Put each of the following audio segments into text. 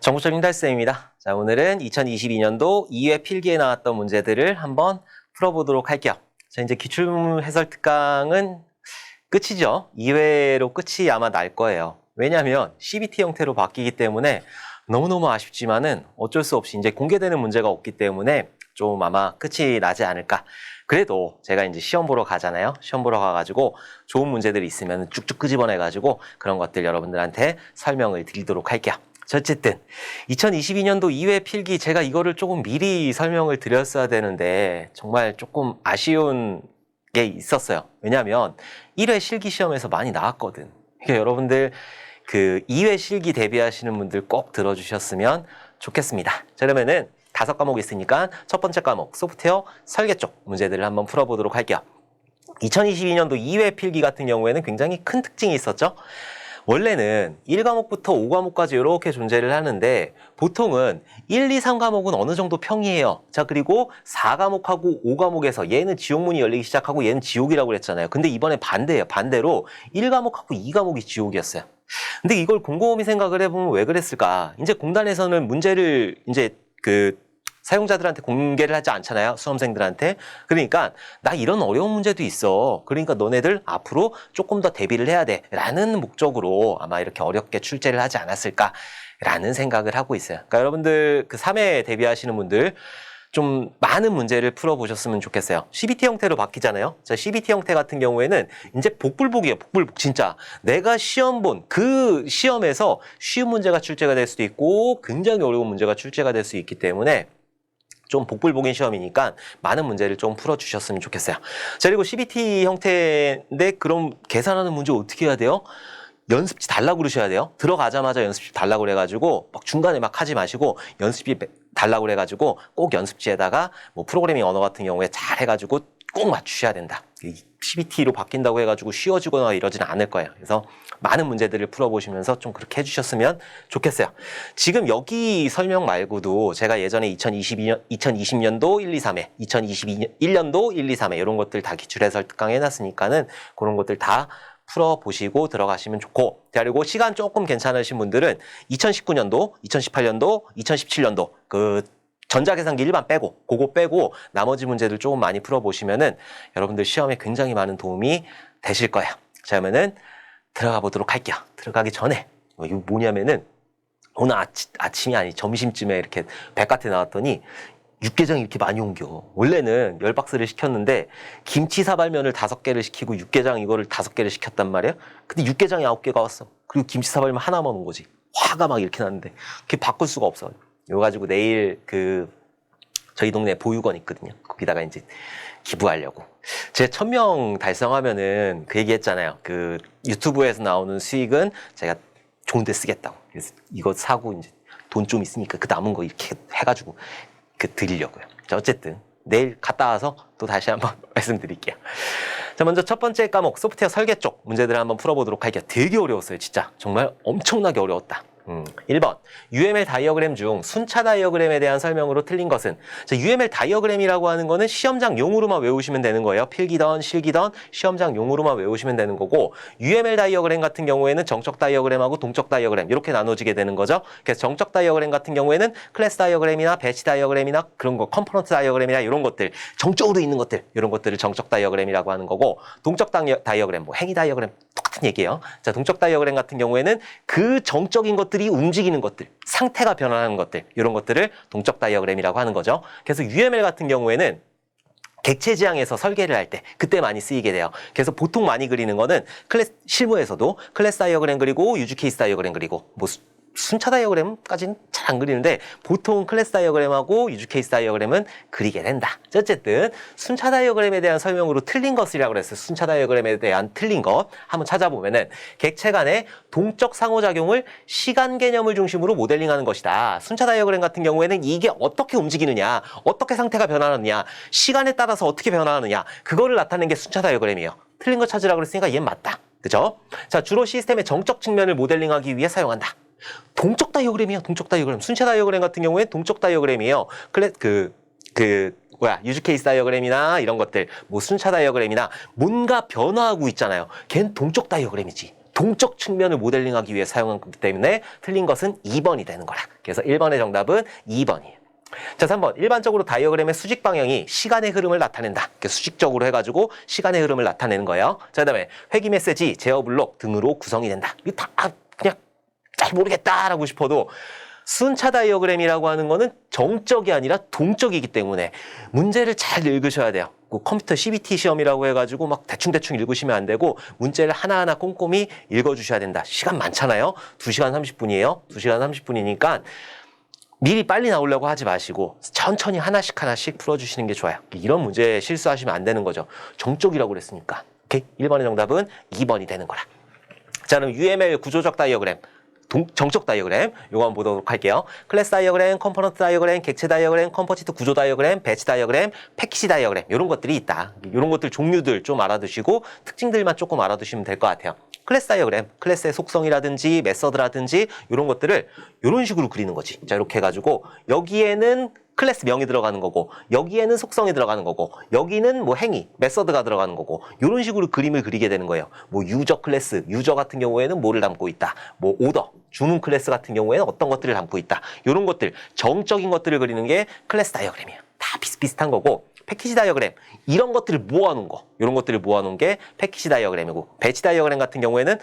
정보철 달쌤입니다. 자, 오늘은 2022년도 2회 필기에 나왔던 문제들을 한번 풀어보도록 할게요. 자, 이제 기출문 해설 특강은 끝이죠. 2회로 끝이 아마 날 거예요. 왜냐하면 CBT 형태로 바뀌기 때문에 너무너무 아쉽지만은 어쩔 수 없이 이제 공개되는 문제가 없기 때문에 좀 아마 끝이 나지 않을까. 그래도 제가 이제 시험 보러 가잖아요. 시험 보러 가가지고 좋은 문제들이 있으면 쭉쭉 끄집어내가지고 그런 것들 여러분들한테 설명을 드리도록 할게요. 어쨌든 2022년도 2회 필기 제가 이거를 조금 미리 설명을 드렸어야 되는데 정말 조금 아쉬운 게 있었어요. 왜냐하면 1회 실기 시험에서 많이 나왔거든. 그러니까 여러분들 그 2회 실기 대비하시는 분들 꼭 들어주셨으면 좋겠습니다. 자, 그러면은 5과목 있으니까 첫 번째 과목 소프트웨어 설계 쪽 문제들을 한번 풀어보도록 할게요. 2022년도 2회 필기 같은 경우에는 굉장히 큰 특징이 있었죠. 원래는 1과목부터 5과목까지 이렇게 존재를 하는데 보통은 1, 2, 3과목은 어느 정도 평이에요. 자, 그리고 4과목하고 5과목에서 얘는 지옥문이 열리기 시작하고 얘는 지옥이라고 그랬잖아요. 근데 이번에 반대예요. 반대로 1과목하고 2과목이 지옥이었어요. 근데 이걸 곰곰이 생각을 해보면 왜 그랬을까? 이제 공단에서는 문제를 이제 사용자들한테 공개를 하지 않잖아요. 수험생들한테. 그러니까 나 이런 어려운 문제도 있어. 그러니까 너네들 앞으로 조금 더 대비를 해야 돼. 라는 목적으로 아마 이렇게 어렵게 출제를 하지 않았을까라는 생각을 하고 있어요. 그러니까 여러분들 그 3회 대비하시는 분들 좀 많은 문제를 풀어보셨으면 좋겠어요. CBT 형태로 바뀌잖아요. 자, CBT 형태 같은 경우에는 이제 복불복이에요. 복불복. 진짜 내가 시험 본 그 시험에서 쉬운 문제가 출제가 될 수도 있고 굉장히 어려운 문제가 출제가 될 수 있기 때문에 좀 복불복인 시험이니까 많은 문제를 좀 풀어주셨으면 좋겠어요. 자, 그리고 CBT 형태인데 그럼 계산하는 문제 어떻게 해야 돼요? 연습지 달라고 그러셔야 돼요. 들어가자마자 연습지 달라고 그래가지고 막 중간에 막 하지 마시고 연습지 달라고 그래가지고 꼭 연습지에다가 뭐 프로그래밍 언어 같은 경우에 잘 해가지고 꼭 맞추셔야 된다. CBT로 바뀐다고 해가지고 쉬워지거나 이러지는 않을 거예요. 그래서 많은 문제들을 풀어보시면서 좀 그렇게 해주셨으면 좋겠어요. 지금 여기 설명 말고도 제가 예전에 2020년도 1, 2, 3회, 2021년도 1, 2, 3회 이런 것들 다 기출해설 특강 해놨으니까는 그런 것들 다 풀어보시고 들어가시면 좋고, 그리고 시간 조금 괜찮으신 분들은 2019년도, 2018년도, 2017년도 그 전자계산기 일반 빼고 그거 빼고 나머지 문제들 조금 많이 풀어보시면은 여러분들 시험에 굉장히 많은 도움이 되실 거예요. 자, 그러면은 들어가 보도록 할게요. 들어가기 전에 이거 뭐냐면은 오늘 아침이 아니 점심쯤에 이렇게 백과태 나왔더니 육개장이 이렇게 많이 옮겨. 원래는 10박스를 시켰는데 김치 사발면을 5개를 시키고 육개장 이거를 5개를 시켰단 말이에요. 근데 육개장이 9개가 왔어. 그리고 김치 사발면 하나만 온 거지. 화가 막 이렇게 났는데 그게 바꿀 수가 없어. 이거 가지고 내일 저희 동네에 보육원 있거든요. 거기다가 이제 기부하려고. 제 1000명 달성하면은 그 얘기 했잖아요. 그 유튜브에서 나오는 수익은 제가 좋은 데 쓰겠다고. 그래서 이거 사고 이제 돈 좀 있으니까 그 남은 거 이렇게 해가지고 드리려고요. 자, 어쨌든 내일 갔다 와서 또 다시 한번 말씀드릴게요. 자, 먼저 첫 번째 과목 소프트웨어 설계 쪽 문제들을 한번 풀어보도록 할게요. 되게 어려웠어요. 진짜 정말 엄청나게 어려웠다. 1번 UML 다이어그램 중 순차 다이어그램에 대한 설명으로 틀린 것은. 자, UML 다이어그램이라고 하는 거는 시험장 용으로만 외우시면 되는 거예요. 필기던 실기던 시험장 용으로만 외우시면 되는 거고, UML 다이어그램 같은 경우에는 정적 다이어그램하고 동적 다이어그램 이렇게 나눠지게 되는 거죠. 그래서 정적 다이어그램 같은 경우에는 클래스 다이어그램이나 배치 다이어그램이나 그런 거 컴포넌트 다이어그램이나 이런 것들 정적으로 있는 것들 이런 것들을 정적 다이어그램이라고 하는 거고, 동적 다이어그램 뭐 행위 다이어그램 똑같은 얘기예요. 자, 동적 다이어그램 같은 경우에는 그 정적인 것들이 움직이는 것들, 상태가 변화하는 것들, 이런 것들을 동적 다이어그램이라고 하는 거죠. 그래서 UML 같은 경우에는 객체 지향에서 설계를 할 때 그때 많이 쓰이게 돼요. 그래서 보통 많이 그리는 거는 실무에서도 클래스 다이어그램 그리고 유즈 케이스 다이어그램 그리고 뭐 순차 다이어그램까지는 잘 안 그리는데 보통 클래스 다이어그램하고 유즈 케이스 다이어그램은 그리게 된다. 어쨌든 순차 다이어그램에 대한 설명으로 틀린 것이라고 그랬어요. 순차 다이어그램에 대한 틀린 것 한번 찾아보면은 객체 간의 동적 상호작용을 시간 개념을 중심으로 모델링하는 것이다. 순차 다이어그램 같은 경우에는 이게 어떻게 움직이느냐, 어떻게 상태가 변하느냐, 시간에 따라서 어떻게 변화하느냐, 그거를 나타내는 게 순차 다이어그램이에요. 틀린 거 찾으라고 그랬으니까 얘는 맞다. 그죠? 자, 주로 시스템의 정적 측면을 모델링하기 위해 사용한다. 동적 다이어그램이요. 동적 다이어그램. 순차 다이어그램 같은 경우에 동적 다이어그램이에요. 유즈 케이스 다이어그램이나 이런 것들, 뭐 순차 다이어그램이나 뭔가 변화하고 있잖아요. 걔는 동적 다이어그램이지. 동적 측면을 모델링하기 위해 사용한 거기 때문에 틀린 것은 2번이 되는 거라. 그래서 1번의 정답은 2번이에요. 자, 3번. 일반적으로 다이어그램의 수직 방향이 시간의 흐름을 나타낸다. 이렇게 수직적으로 해가지고 시간의 흐름을 나타내는 거예요. 자, 그 다음에 회귀 메시지, 제어 블록 등으로 구성이 된다. 이거 다 그냥 잘 모르겠다라고 싶어도 순차 다이어그램이라고 하는 거는 정적이 아니라 동적이기 때문에 문제를 잘 읽으셔야 돼요. 그 컴퓨터 CBT 시험이라고 해가지고 막 대충대충 읽으시면 안 되고 문제를 하나하나 꼼꼼히 읽어주셔야 된다. 시간 많잖아요. 2시간 30분이에요. 2시간 30분이니까 미리 빨리 나오려고 하지 마시고 천천히 하나씩 풀어주시는 게 좋아요. 이런 문제 실수하시면 안 되는 거죠. 정적이라고 그랬으니까. 오케이? 1번의 정답은 2번이 되는 거라. 자, 그럼 UML 구조적 다이어그램. 정적 다이어그램 요거 한번 보도록 할게요. 클래스 다이어그램, 컴포넌트 다이어그램, 객체 다이어그램, 컴포지트 구조 다이어그램, 배치 다이어그램, 패키지 다이어그램 이런 것들이 있다. 이런 것들 종류들 좀 알아두시고 특징들만 조금 알아두시면 될 것 같아요. 클래스 다이어그램, 클래스의 속성이라든지 메서드라든지 이런 것들을 이런 식으로 그리는 거지. 자, 이렇게 해가지고 여기에는 클래스 명이 들어가는 거고 여기에는 속성이 들어가는 거고 여기는 뭐 행위, 메서드가 들어가는 거고 이런 식으로 그림을 그리게 되는 거예요. 뭐 유저 클래스, 유저 같은 경우에는 뭐를 담고 있다. 뭐 오더, 주문 클래스 같은 경우에는 어떤 것들을 담고 있다. 이런 것들, 정적인 것들을 그리는 게 클래스 다이어그램이에요. 다 비슷비슷한 거고 패키지 다이어그램, 이런 것들을 모아놓은 거, 이런 것들을 모아놓은 게 패키지 다이어그램이고 배치 다이어그램 같은 경우에는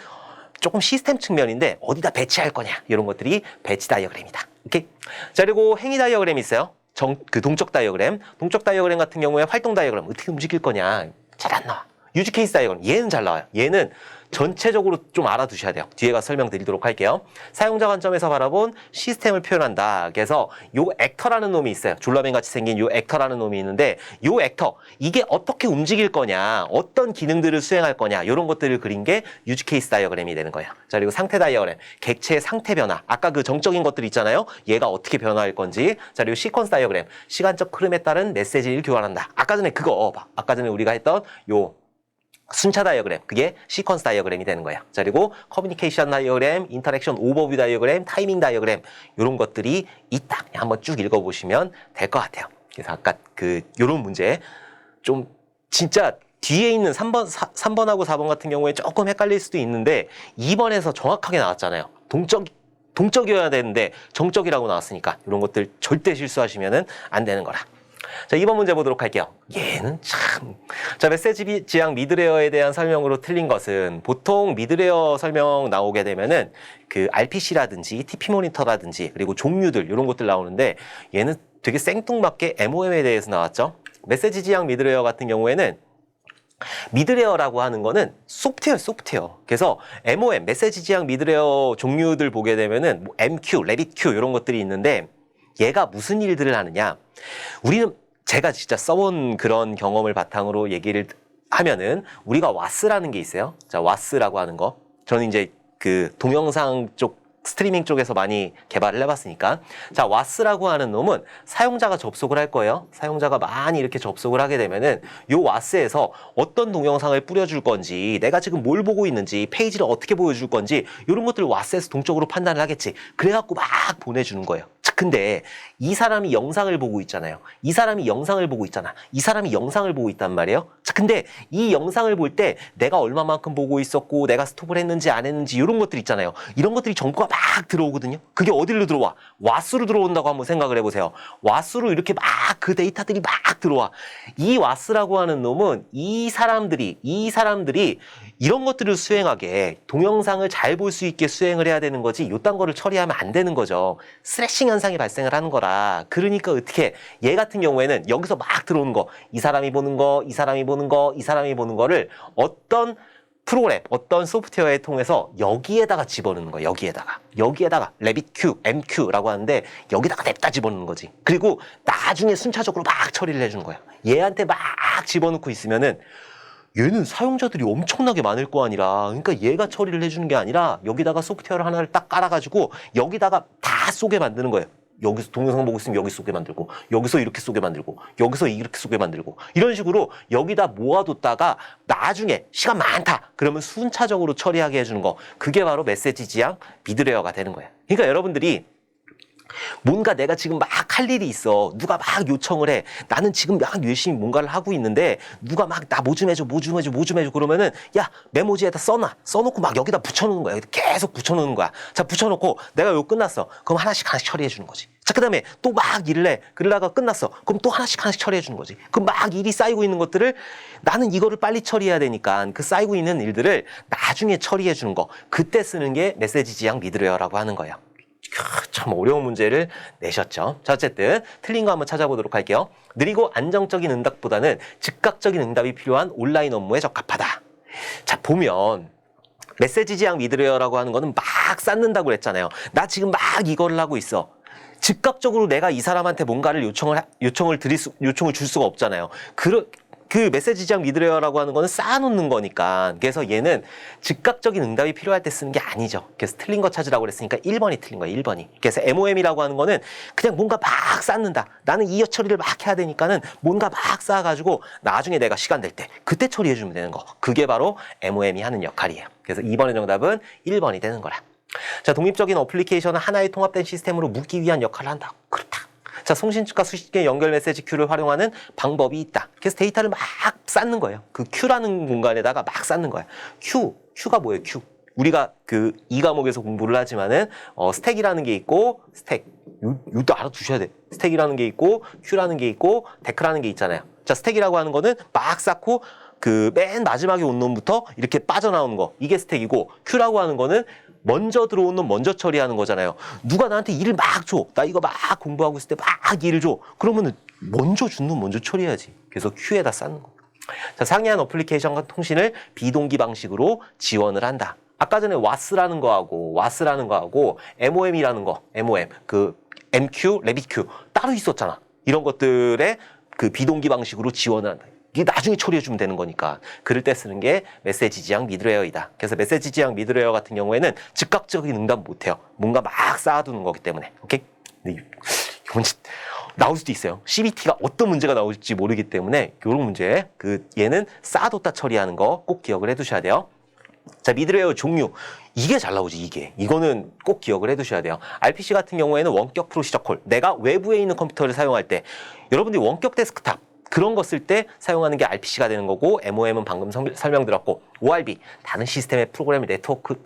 조금 시스템 측면인데 어디다 배치할 거냐 이런 것들이 배치 다이어그램이다. 오케이? 자, 그리고 행위 다이어그램이 있어요. 동적 다이어그램. 동적 다이어그램 같은 경우에 활동 다이어그램 어떻게 움직일 거냐 잘 안 나와. 유즈 케이스 다이어그램 얘는 잘 나와요. 얘는 전체적으로 좀 알아두셔야 돼요. 뒤에 가서 설명드리도록 할게요. 사용자 관점에서 바라본 시스템을 표현한다. 그래서 요 액터라는 놈이 있어요. 줄라맨 같이 생긴 요 액터라는 놈이 있는데 요 액터 이게 어떻게 움직일 거냐, 어떤 기능들을 수행할 거냐 이런 것들을 그린 게 유즈 케이스 다이어그램이 되는 거예요. 자, 그리고 상태 다이어그램, 객체의 상태 변화. 아까 그 정적인 것들 있잖아요. 얘가 어떻게 변화할 건지. 자, 그리고 시퀀스 다이어그램, 시간적 흐름에 따른 메시지를 교환한다. 아까 전에 그거 아까 전에 우리가 했던 요 순차 다이어그램, 그게 시퀀스 다이어그램이 되는 거예요. 자, 그리고 커뮤니케이션 다이어그램, 인터랙션 오버뷰 다이어그램, 타이밍 다이어그램 이런 것들이 있다. 한번 쭉 읽어보시면 될 것 같아요. 그래서 아까 요런 문제 좀 진짜 뒤에 있는 3번하고 4번 같은 경우에 조금 헷갈릴 수도 있는데 2번에서 정확하게 나왔잖아요. 동적이어야 되는데 정적이라고 나왔으니까 이런 것들 절대 실수하시면 안 되는 거라. 자, 2번 문제 보도록 할게요. 얘는 참. 자, 메시지 지향 미드레어에 대한 설명으로 틀린 것은 보통 미드레어 설명 나오게 되면은 그 RPC라든지 TP 모니터라든지 그리고 종류들 이런 것들 나오는데 얘는 되게 생뚱맞게 MOM에 대해서 나왔죠. 메시지 지향 미드레어 같은 경우에는 미드레어라고 하는 거는 소프트웨어. 그래서 MOM, 메시지 지향 미드레어 종류들 보게 되면은 뭐 MQ, 레빗 Q 이런 것들이 있는데 얘가 무슨 일들을 하느냐. 제가 진짜 써본 그런 경험을 바탕으로 얘기를 하면은 우리가 와스라는 게 있어요. 자, 와스라고 하는 거. 저는 이제 그 동영상 쪽 스트리밍 쪽에서 많이 개발을 해봤으니까. 자, 와스라고 하는 놈은 사용자가 접속을 할 거예요. 사용자가 많이 이렇게 접속을 하게 되면은 요 와스에서 어떤 동영상을 뿌려줄 건지, 내가 지금 뭘 보고 있는지, 페이지를 어떻게 보여줄 건지 이런 것들을 와스에서 동적으로 판단을 하겠지. 그래갖고 막 보내주는 거예요. 근데 이 사람이 영상을 보고 있잖아요. 이 사람이 영상을 보고 있잖아. 이 사람이 영상을 보고 있단 말이에요. 자, 근데 이 영상을 볼 때 내가 얼마만큼 보고 있었고 내가 스톱을 했는지 안 했는지 이런 것들 있잖아요. 이런 것들이 정보가 막 들어오거든요. 그게 어디로 들어와? 와스로 들어온다고 한번 생각을 해보세요. 와스로 이렇게 막 그 데이터들이 막 들어와. 이 와스라고 하는 놈은 이 사람들이 이런 것들을 수행하게 동영상을 잘 볼 수 있게 수행을 해야 되는 거지 요딴 거를 처리하면 안 되는 거죠. 스래싱 현상이 발생을 하는 거라. 그러니까 어떻게 얘 같은 경우에는 여기서 막 들어오는 거, 이 사람이 보는 거, 이 사람이 보는 거, 이 사람이 보는 거를 어떤 프로그램, 어떤 소프트웨어에 통해서 여기에다가 집어넣는 거야. 여기에다가 레빗 Q, MQ라고 하는데 여기다가 냅다 집어넣는 거지. 그리고 나중에 순차적으로 막 처리를 해주는 거야. 얘한테 막 집어넣고 있으면은 얘는 사용자들이 엄청나게 많을 거 아니라, 그러니까 얘가 처리를 해주는 게 아니라 여기다가 소프트웨어를 하나를 딱 깔아가지고 여기다가 다 쏘게 만드는 거예요. 여기서 동영상 보고 있으면 여기 쏘게 만들고, 여기서 이렇게 쏘게 만들고, 여기서 이렇게 쏘게 만들고, 이런 식으로 여기다 모아뒀다가 나중에 시간 많다 그러면 순차적으로 처리하게 해주는 거, 그게 바로 메시지 지향 미드레어가 되는 거예요. 그러니까 여러분들이 뭔가 내가 지금 막 할 일이 있어. 누가 막 요청을 해. 나는 지금 막 열심히 뭔가를 하고 있는데 누가 막 나 뭐 좀 해줘, 뭐 좀 해줘, 뭐 좀 해줘 그러면은 야 메모지에다 써놔. 써놓고 막 여기다 붙여놓는 거야. 계속 붙여놓는 거야. 자 붙여놓고 내가 이거 끝났어. 그럼 하나씩 처리해 주는 거지. 자 그다음에 또 막 일을 해. 그러다가 끝났어. 그럼 또 하나씩 처리해 주는 거지. 그럼 막 일이 쌓이고 있는 것들을 나는 이거를 빨리 처리해야 되니까 그 쌓이고 있는 일들을 나중에 처리해 주는 거. 그때 쓰는 게 메시지 지향 미드웨어라고 하는 거예요. 참 어려운 문제를 내셨죠. 자, 어쨌든 틀린 거 한번 찾아보도록 할게요. 느리고 안정적인 응답보다는 즉각적인 응답이 필요한 온라인 업무에 적합하다. 자, 보면 메시지 지향 미드웨어라고 하는 거는 막 쌓는다고 그랬잖아요. 나 지금 막 이거를 하고 있어. 즉각적으로 내가 이 사람한테 뭔가를 요청을 줄 수가 없잖아요. 그 메시지 지향 미드웨어라고 하는 거는 쌓아놓는 거니까. 그래서 얘는 즉각적인 응답이 필요할 때 쓰는 게 아니죠. 그래서 틀린 거 찾으라고 그랬으니까 1번이 틀린 거예요. 1번이. 그래서 MOM이라고 하는 거는 그냥 뭔가 막 쌓는다. 나는 이 처리를 막 해야 되니까는 뭔가 막 쌓아가지고 나중에 내가 시간 될 때 그때 처리해주면 되는 거. 그게 바로 MOM이 하는 역할이에요. 그래서 2번의 정답은 1번이 되는 거라. 자, 독립적인 어플리케이션은 하나의 통합된 시스템으로 묶기 위한 역할을 한다. 그렇다. 자, 송신축과 수식의 연결 메시지 큐를 활용하는 방법이 있다. 그래서 데이터를 막 쌓는 거예요. 그 큐라는 공간에다가 막 쌓는 거야. 큐가 뭐예요? 큐. 우리가 그 이 과목에서 공부를 하지만은 스택이라는 게 있고 이것도 알아두셔야 돼. 스택이라는 게 있고 큐라는 게 있고 데크라는 게 있잖아요. 자, 스택이라고 하는 거는 막 쌓고 그 맨 마지막에 온 놈부터 이렇게 빠져나오는 거. 이게 스택이고 큐라고 하는 거는 먼저 들어온 놈 먼저 처리하는 거잖아요. 누가 나한테 일을 막 줘. 나 이거 막 공부하고 있을 때 막 일을 줘. 그러면은 먼저 준 놈 먼저 처리해야지. 그래서 큐에다 쌓는 거. 자, 상이한 어플리케이션과 통신을 비동기 방식으로 지원을 한다. 아까 전에 WAS라는 거하고 MOM이라는 거, MOM, 그 MQ, 레빗Q 따로 있었잖아. 이런 것들의 그 비동기 방식으로 지원을 한다. 이게 나중에 처리해주면 되는 거니까. 그럴 때 쓰는 게 메시지 지향 미드웨어이다. 그래서 메시지 지향 미드웨어 같은 경우에는 즉각적인 응답 못해요. 뭔가 막 쌓아두는 거기 때문에. 오케이? 근데 이건 나올 수도 있어요. CBT가 어떤 문제가 나올지 모르기 때문에 이런 문제, 얘는 쌓아뒀다 처리하는 거 꼭 기억을 해두셔야 돼요. 자, 미드웨어 종류. 이게 잘 나오지, 이게. 이거는 꼭 기억을 해두셔야 돼요. RPC 같은 경우에는 원격 프로시저 콜. 내가 외부에 있는 컴퓨터를 사용할 때, 여러분들이 원격 데스크탑, 그런 거 쓸 때 사용하는 게 RPC가 되는 거고, MOM은 방금 설명드렸고, ORB, 다른 시스템의 프로그램 네트워크,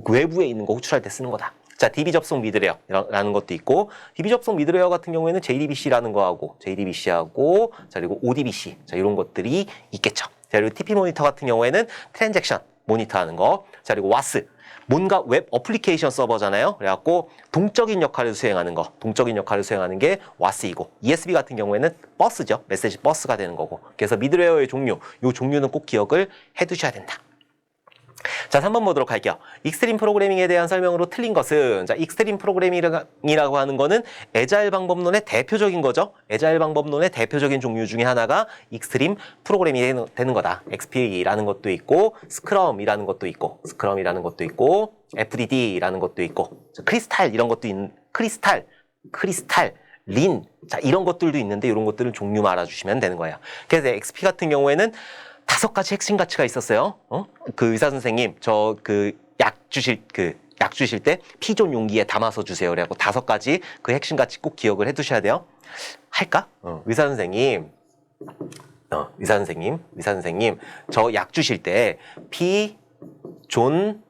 외부에 있는 거 호출할 때 쓰는 거다. 자, DB 접속 미드웨어라는 것도 있고, DB 접속 미드웨어 같은 경우에는 JDBC라는 거하고, JDBC하고, 자, 그리고 ODBC, 자, 이런 것들이 있겠죠. 자, 그리고 TP 모니터 같은 경우에는 트랜잭션 모니터 하는 거, 자, 그리고 WAS, 뭔가 웹 어플리케이션 서버잖아요. 그래갖고 동적인 역할을 수행하는 거, 동적인 역할을 수행하는 게 WAS이고, ESB 같은 경우에는 버스죠. 메시지 버스가 되는 거고. 그래서 미드웨어의 종류, 이 종류는 꼭 기억을 해두셔야 된다. 자, 3번 보도록 할게요. 익스트림 프로그래밍에 대한 설명으로 틀린 것은, 자, 익스트림 프로그래밍이라고 하는 거는 애자일 방법론의 대표적인 거죠. 애자일 방법론의 대표적인 종류 중에 하나가 익스트림 프로그래밍이 되는 거다. XP라는 것도 있고, 스크럼이라는 것도 있고, FDD라는 것도 있고, 크리스탈 이런 것도 있는, 크리스탈, 린, 자, 이런 것들도 있는데 이런 것들은 종류만 알아주시면 되는 거예요. 그래서 XP 같은 경우에는 5가지 핵심 가치가 있었어요. 그 의사 선생님, 약 주실 때 피존 용기에 담아서 주세요. 그래갖고 5가지 그 핵심 가치 꼭 기억을 해두셔야 돼요. 할까? 의사 선생님, 저 약 주실 때 피존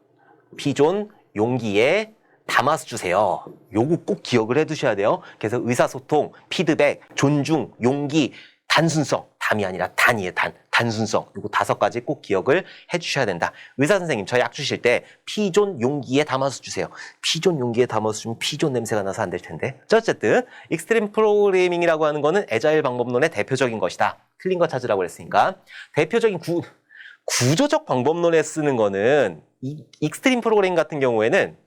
용기에 담아서 주세요. 요거 꼭 기억을 해두셔야 돼요. 그래서 의사소통, 피드백, 존중, 용기, 단순성, 담이 아니라 단이에요. 단순성. 요거 5가지 꼭 기억을 해주셔야 된다. 의사 선생님, 저 약 주실 때 피존 용기에 담아서 주세요. 피존 용기에 담아서 주면 피존 냄새가 나서 안 될 텐데. 자, 어쨌든 익스트림 프로그래밍이라고 하는 거는 애자일 방법론의 대표적인 것이다. 틀린 거 찾으라고 그랬으니까. 대표적인 구조적 방법론에 쓰는 거는 익스트림 프로그래밍 같은 경우에는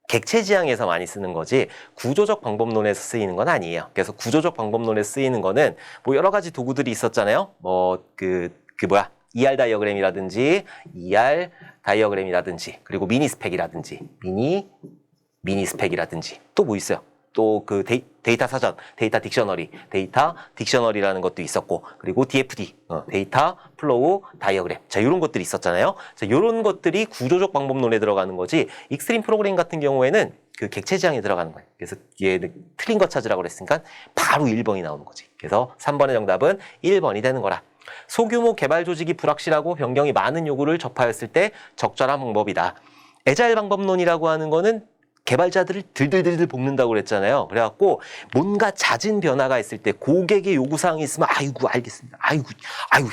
객체 지향에서 많이 쓰는 거지 구조적 방법론에서 쓰이는 건 아니에요. 그래서 구조적 방법론에 쓰이는 거는 뭐 여러 가지 도구들이 있었잖아요. ER 다이어그램이라든지 그리고 미니 스펙이라든지 또 뭐 있어요? 또 그 데이터 사전, 데이터 딕셔너리라는 것도 있었고, 그리고 DFD, 데이터 플로우 다이어그램. 자, 이런 것들이 있었잖아요. 자, 이런 것들이 구조적 방법론에 들어가는 거지, 익스트림 프로그램 같은 경우에는 그 객체 지향에 들어가는 거예요. 그래서 얘는 틀린 거 찾으라고 그랬으니까 바로 1번이 나오는 거지. 그래서 3번의 정답은 1번이 되는 거라. 소규모 개발 조직이 불확실하고 변경이 많은 요구를 접하였을 때 적절한 방법이다. 애자일 방법론이라고 하는 거는 개발자들을 들들들들 볶는다고 그랬잖아요. 그래갖고 뭔가 잦은 변화가 있을 때 고객의 요구사항이 있으면 아이고 알겠습니다. 아이고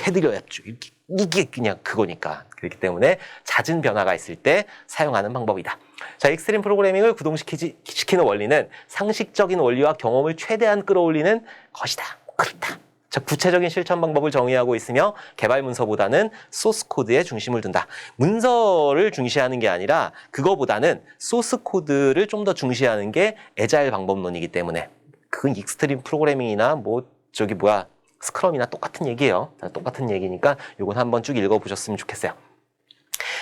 해드려야죠. 이게 그냥 그거니까. 그렇기 때문에 잦은 변화가 있을 때 사용하는 방법이다. 자, 익스트림 프로그래밍을 구동시키는 원리는 상식적인 원리와 경험을 최대한 끌어올리는 것이다. 그렇다. 자, 구체적인 실천 방법을 정의하고 있으며 개발 문서보다는 소스 코드에 중심을 둔다. 문서를 중시하는 게 아니라 그거보다는 소스 코드를 좀 더 중시하는 게 애자일 방법론이기 때문에 그건 익스트림 프로그래밍이나 스크럼이나 똑같은 얘기예요. 똑같은 얘기니까 요건 한번 쭉 읽어보셨으면 좋겠어요.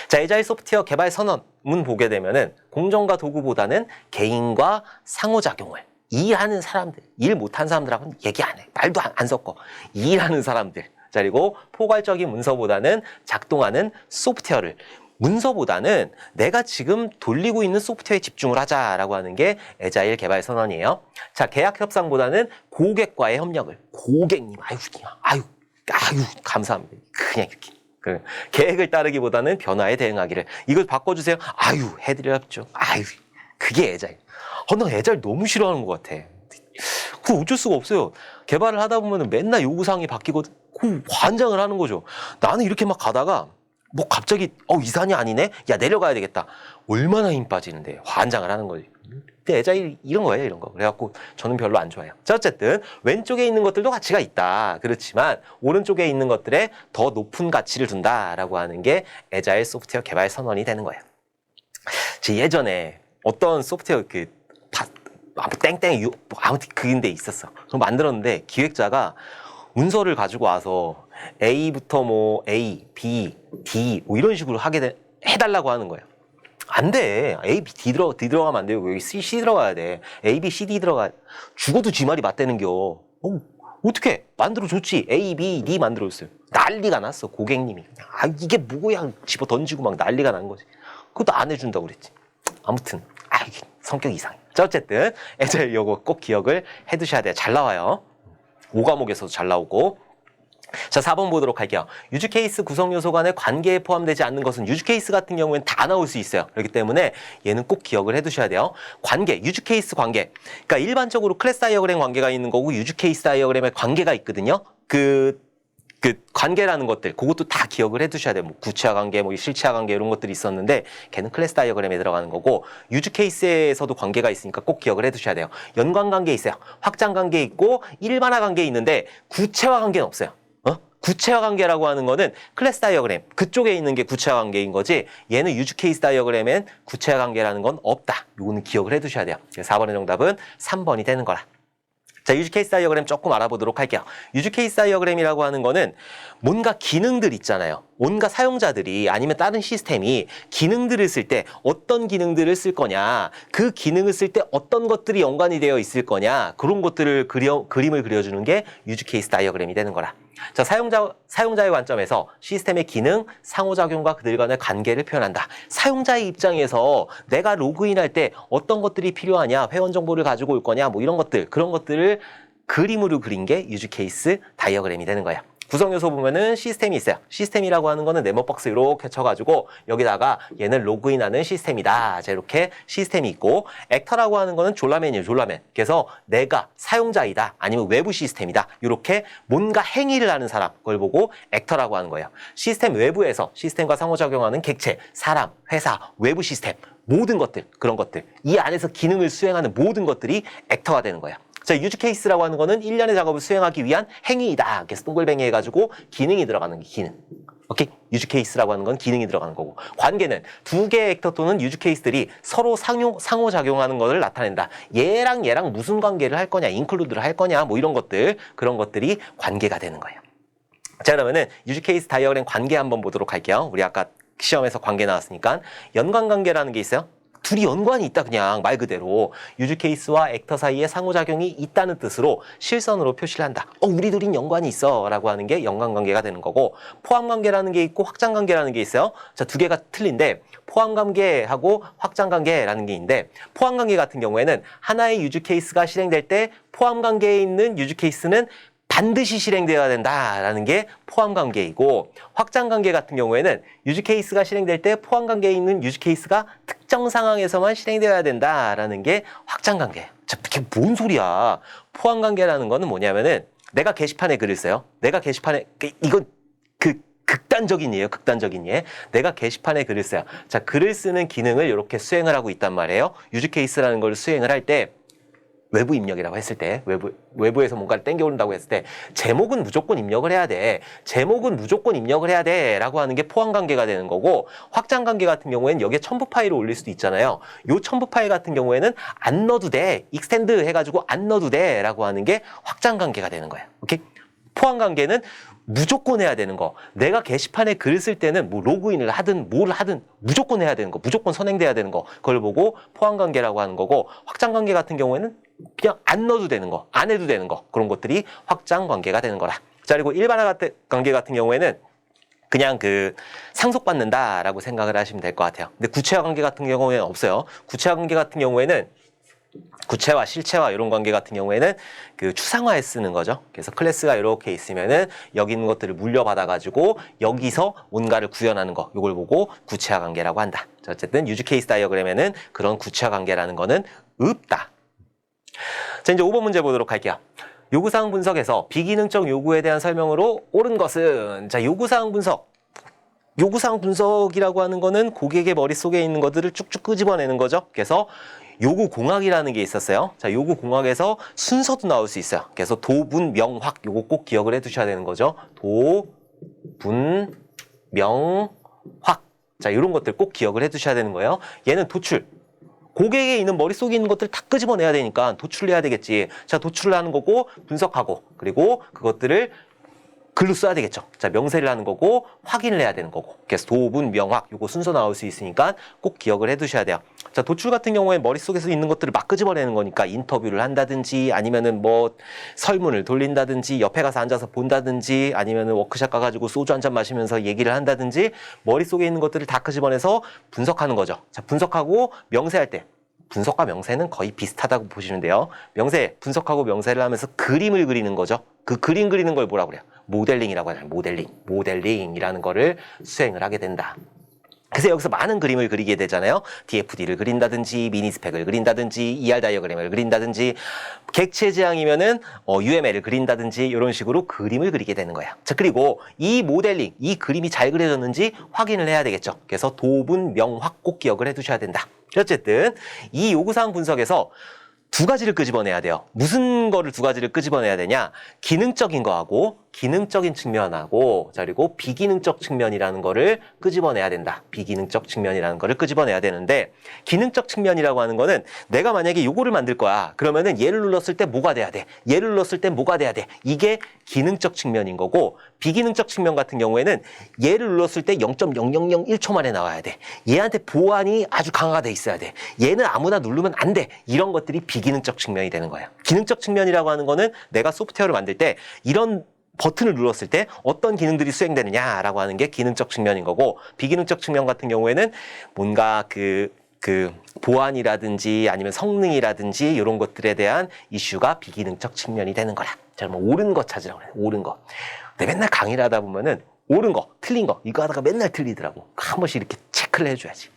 자, 애자일 소프트웨어 개발 선언문 보게 되면은 공정과 도구보다는 개인과 상호작용을 일하는 사람들, 일 못한 사람들하고는 얘기 안 해. 말도 안 섞어. 일하는 사람들. 자, 그리고 포괄적인 문서보다는 작동하는 소프트웨어를, 문서보다는 내가 지금 돌리고 있는 소프트웨어에 집중을 하자라고 하는 게 애자일 개발 선언이에요. 자, 계약 협상보다는 고객과의 협력을, 고객님, 아유, 감사합니다. 그냥 이렇게. 계획을 따르기보다는 변화에 대응하기를. 이걸 바꿔주세요. 해드려야죠. 그게 애자일. 나 애자일 너무 싫어하는 것 같아. 그거 어쩔 수가 없어요. 개발을 하다 보면 맨날 요구사항이 바뀌거든. 그 환장을 하는 거죠. 나는 이렇게 막 가다가 갑자기 이 산이 아니네? 야, 내려가야 되겠다. 얼마나 힘 빠지는데 환장을 하는 거지. 근데 애자일 이런 거예요, 이런 거. 그래갖고 저는 별로 안 좋아해요. 자, 어쨌든 왼쪽에 있는 것들도 가치가 있다. 그렇지만 오른쪽에 있는 것들에 더 높은 가치를 둔다라고 하는 게 애자일 소프트웨어 개발 선언이 되는 거예요. 예전에 어떤 소프트웨어 아무튼 그인데 있었어. 그럼 만들었는데 기획자가 문서를 가지고 와서 A부터 A, B, D 이런 식으로 해달라고 하는 거예요. 안 돼. A, B, D 들어가면 안 돼요. 여기 C 들어가야 돼. A, B, C, D 들어가. 죽어도 지 말이 맞대는겨. 어떻게 만들어줬지. A, B, D 만들어줬어요. 난리가 났어. 고객님이. 이게 뭐야. 집어 던지고 막 난리가 난 거지. 그것도 안 해준다고 그랬지. 아무튼 성격 이상해. 자, 어쨌든 애자일 요거 꼭 기억을 해두셔야 돼요. 잘 나와요. 5과목에서도 잘 나오고. 자, 4번 보도록 할게요. 유즈 케이스 구성 요소 간의 관계에 포함되지 않는 것은 유즈 케이스 같은 경우에는 다 나올 수 있어요. 그렇기 때문에 얘는 꼭 기억을 해두셔야 돼요. 관계, 유즈 케이스 관계. 그러니까 일반적으로 클래스 다이어그램 관계가 있는 거고 유즈 케이스 다이어그램의 관계가 있거든요. 그 관계라는 것들, 그것도 다 기억을 해두셔야 돼요. 구체화 관계, 실체화 관계 이런 것들이 있었는데 걔는 클래스 다이어그램에 들어가는 거고 유즈 케이스에서도 관계가 있으니까 꼭 기억을 해두셔야 돼요. 연관 관계 있어요. 확장 관계 있고 일반화 관계 있는데 구체화 관계는 없어요. 구체화 관계라고 하는 거는 클래스 다이어그램 그쪽에 있는 게 구체화 관계인 거지 얘는 유즈 케이스 다이어그램엔 구체화 관계라는 건 없다. 요거는 기억을 해두셔야 돼요. 4번의 정답은 3번이 되는 거라. 자, 유즈 케이스 다이어그램 조금 알아보도록 할게요. 유즈 케이스 다이어그램이라고 하는 거는 뭔가 기능들 있잖아요. 뭔가 사용자들이 아니면 다른 시스템이 기능들을 쓸 때 어떤 기능들을 쓸 거냐, 그 기능을 쓸 때 어떤 것들이 연관이 되어 있을 거냐, 그런 것들을 그림을 그려주는 게 유즈 케이스 다이어그램이 되는 거라. 자, 사용자의 관점에서 시스템의 기능, 상호작용과 그들 간의 관계를 표현한다. 사용자의 입장에서 내가 로그인할 때 어떤 것들이 필요하냐, 회원 정보를 가지고 올 거냐, 이런 것들, 그런 것들을 그림으로 그린 게 유즈 케이스 다이어그램이 되는 거야. 구성 요소 보면은 시스템이 있어요. 시스템이라고 하는 거는 네모박스 이렇게 쳐가지고 여기다가 얘는 로그인하는 시스템이다. 자, 이렇게 시스템이 있고 액터라고 하는 거는 졸라맨이에요. 졸라맨. 그래서 내가 사용자이다. 아니면 외부 시스템이다. 이렇게 뭔가 행위를 하는 사람 그걸 보고 액터라고 하는 거예요. 시스템 외부에서 시스템과 상호작용하는 객체, 사람, 회사, 외부 시스템 모든 것들, 그런 것들 이 안에서 기능을 수행하는 모든 것들이 액터가 되는 거예요. 자, 유즈 케이스라고 하는 거는 일련의 작업을 수행하기 위한 행위이다. 그래서 동글뱅이 해가지고 기능이 들어가는 게 기능. 오케이? 유즈 케이스라고 하는 건 기능이 들어가는 거고. 관계는 두 개의 액터 또는 유즈 케이스들이 서로 상호작용하는 것을 나타낸다. 얘랑 무슨 관계를 할 거냐, 인클루드를 할 거냐, 이런 것들, 그런 것들이 관계가 되는 거예요. 자, 그러면은 유즈 케이스 다이어그램 관계 한번 보도록 할게요. 우리 아까 시험에서 관계 나왔으니까 연관관계라는 게 있어요. 둘이 연관이 있다 그냥 말 그대로 유즈 케이스와 액터 사이에 상호작용이 있다는 뜻으로 실선으로 표시를 한다. 우리 둘이 연관이 있어 라고 하는 게 연관관계가 되는 거고 포함관계라는 게 있고 확장관계라는 게 있어요. 자, 두 개가 틀린데 포함관계하고 확장관계라는 게 있는데 포함관계 같은 경우에는 하나의 유즈 케이스가 실행될 때 포함관계에 있는 유즈 케이스는 반드시 실행되어야 된다라는 게 포함관계이고 확장관계 같은 경우에는 유즈 케이스가 실행될 때 포함관계에 있는 유즈 케이스가 특정 상황에서만 실행되어야 된다라는 게 확장관계. 자, 이게 뭔 소리야. 포함관계라는 거는 뭐냐면은 내가 게시판에 글을 써요. 내가 게시판에 이건 극단적인 예예요. 극단적인 예. 내가 게시판에 글을 써요. 자, 글을 쓰는 기능을 이렇게 수행을 하고 있단 말이에요. 유즈 케이스라는 걸 수행을 할 때 외부 입력이라고 했을 때 외부에서 뭔가를 땡겨온다고 했을 때 제목은 무조건 입력을 해야 돼. 제목은 무조건 입력을 해야 돼 라고 하는 게 포함관계가 되는 거고 확장관계 같은 경우에는 여기에 첨부 파일을 올릴 수도 있잖아요. 요 첨부 파일 같은 경우에는 안 넣어도 돼. 익스텐드 해가지고 안 넣어도 돼 라고 하는 게 확장관계가 되는 거예요. 오케이? 포함관계는 무조건 해야 되는 거. 내가 게시판에 글을 쓸 때는 뭐 로그인을 하든 뭘 하든 무조건 해야 되는 거. 무조건 선행돼야 되는 거. 그걸 보고 포함관계라고 하는 거고 확장관계 같은 경우에는 그냥 안 넣어도 되는 거. 안 해도 되는 거. 그런 것들이 확장관계가 되는 거라. 자, 그리고 일반화관계 같은 경우에는 그냥 상속받는다라고 생각을 하시면 될 것 같아요. 근데 구체화관계 같은 경우에는 없어요. 구체화관계 같은 경우에는 구체화, 실체화 이런 관계 같은 경우에는 추상화에 쓰는 거죠. 그래서 클래스가 이렇게 있으면은 여기 있는 것들을 물려받아가지고 여기서 뭔가를 구현하는 거, 이걸 보고 구체화 관계라고 한다. 자, 어쨌든 유즈 케이스 다이어그램에는 그런 구체화 관계라는 거는 없다. 자, 이제 5번 문제 보도록 할게요. 요구사항 분석에서 비기능적 요구에 대한 설명으로 옳은 것은 자, 요구사항 분석. 요구사항 분석이라고 하는 거는 고객의 머릿속에 있는 것들을 쭉쭉 끄집어내는 거죠. 그래서 요구공학이라는 게 있었어요. 자, 요구공학에서 순서도 나올 수 있어요. 그래서 도, 분, 명, 확 요거 꼭 기억을 해 두셔야 되는 거죠. 도, 분, 명, 확. 자, 이런 것들 꼭 기억을 해 두셔야 되는 거예요. 얘는 도출. 고객에 있는 머릿속에 있는 것들 다 끄집어내야 되니까 도출을 해야 되겠지. 자, 도출을 하는 거고 분석하고 그리고 그것들을 글로 써야 되겠죠. 자, 명세를 하는 거고 확인을 해야 되는 거고. 그래서 도분, 명확 요거 순서 나올 수 있으니까 꼭 기억을 해 두셔야 돼요. 자, 도출 같은 경우에 머릿속에서 있는 것들을 막 끄집어내는 거니까 인터뷰를 한다든지 아니면은 뭐 설문을 돌린다든지 옆에 가서 앉아서 본다든지 아니면은 워크숍 가가지고 소주 한 잔 마시면서 얘기를 한다든지 머릿속에 있는 것들을 다 끄집어내서 분석하는 거죠. 자, 분석하고 명세할 때 분석과 명세는 거의 비슷하다고 보시면 돼요. 명세, 분석하고 명세를 하면서 그림을 그리는 거죠. 그 그림 그리는 걸 뭐라고 그래요? 모델링이라고 하잖아요. 모델링이라는 거를 수행을 하게 된다. 그래서 여기서 많은 그림을 그리게 되잖아요. DFD를 그린다든지 미니스펙을 그린다든지 ER 다이어그램을 그린다든지 객체 지향이면은 UML을 그린다든지 이런 식으로 그림을 그리게 되는 거예요. 자, 그리고 이 모델링, 이 그림이 잘 그려졌는지 확인을 해야 되겠죠. 그래서 도분, 명, 확 꼭 기억을 해 두셔야 된다. 어쨌든 이 요구사항 분석에서 두 가지를 끄집어내야 돼요. 무슨 거를 두 가지를 끄집어내야 되냐? 기능적인 거하고 기능적인 측면하고 그리고 비기능적 측면이라는 거를 끄집어내야 된다. 비기능적 측면이라는 거를 끄집어내야 되는데 기능적 측면이라고 하는 거는 내가 만약에 요거를 만들 거야. 그러면은 얘를 눌렀을 때 뭐가 돼야 돼? 얘를 눌렀을 때 뭐가 돼야 돼? 이게 기능적 측면인 거고 비기능적 측면 같은 경우에는 얘를 눌렀을 때 0.0001초 만에 나와야 돼. 얘한테 보안이 아주 강화가 돼 있어야 돼. 얘는 아무나 누르면 안 돼. 이런 것들이 비기능적 측면이 되는 거예요. 기능적 측면이라고 하는 거는 내가 소프트웨어를 만들 때 이런 버튼을 눌렀을 때 어떤 기능들이 수행되느냐라고 하는 게 기능적 측면인 거고 비기능적 측면 같은 경우에는 뭔가 보안이라든지 아니면 성능이라든지 이런 것들에 대한 이슈가 비기능적 측면이 되는 거라. 자, 뭐 옳은 거 찾으라고 그래요. 옳은 거. 근데 맨날 강의를 하다 보면은 옳은 거, 틀린 거 이거 하다가 맨날 틀리더라고. 한 번씩 이렇게 체크를 해줘야지.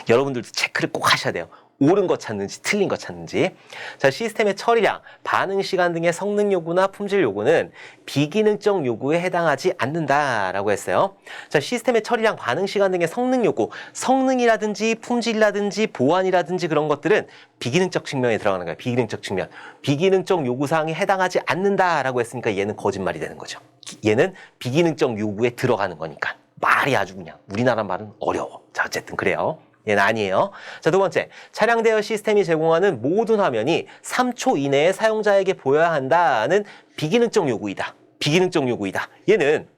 여러분들도 체크를 꼭 하셔야 돼요. 옳은 거 찾는지 틀린 거 찾는지. 자, 시스템의 처리량, 반응 시간 등의 성능 요구나 품질 요구는 비기능적 요구에 해당하지 않는다라고 했어요. 자, 시스템의 처리량, 반응 시간 등의 성능 요구, 성능이라든지 품질이라든지 보안이라든지 그런 것들은 비기능적 측면에 들어가는 거예요. 비기능적 측면. 비기능적 요구 사항에 해당하지 않는다라고 했으니까 얘는 거짓말이 되는 거죠. 얘는 비기능적 요구에 들어가는 거니까. 말이 아주 그냥 우리나라 말은 어려워. 자, 어쨌든 그래요. 얘는 아니에요. 자, 두 번째. 차량 대여 시스템이 제공하는 모든 화면이 3초 이내에 사용자에게 보여야 한다는 비기능적 요구이다. 비기능적 요구이다. 얘는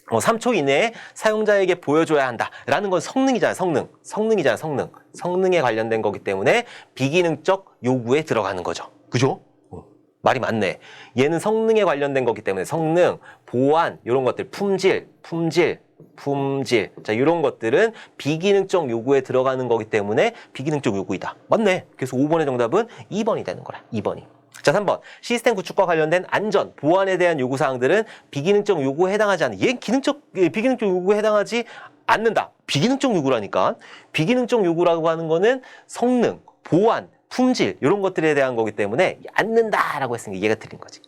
3초 이내에 사용자에게 보여줘야 한다라는 건 성능이잖아요. 성능이잖아요. 성능에 관련된 거기 때문에 비기능적 요구에 들어가는 거죠. 그죠? 말이 맞네. 얘는 성능에 관련된 거기 때문에 성능, 보안 이런 것들, 품질. 자, 이런 것들은 비기능적 요구에 들어가는 거기 때문에 비기능적 요구이다. 맞네. 그래서 5번의 정답은 2번이 되는 거라. 2번이. 자, 3번. 시스템 구축과 관련된 안전, 보안에 대한 요구사항들은 비기능적 요구에 해당하지 않는. 얘는 비기능적 요구에 해당하지 않는다. 비기능적 요구라니까. 비기능적 요구라고 하는 거는 성능, 보안, 품질 이런 것들에 대한 거기 때문에 않는다라고 했으니까 얘가 틀린 거지.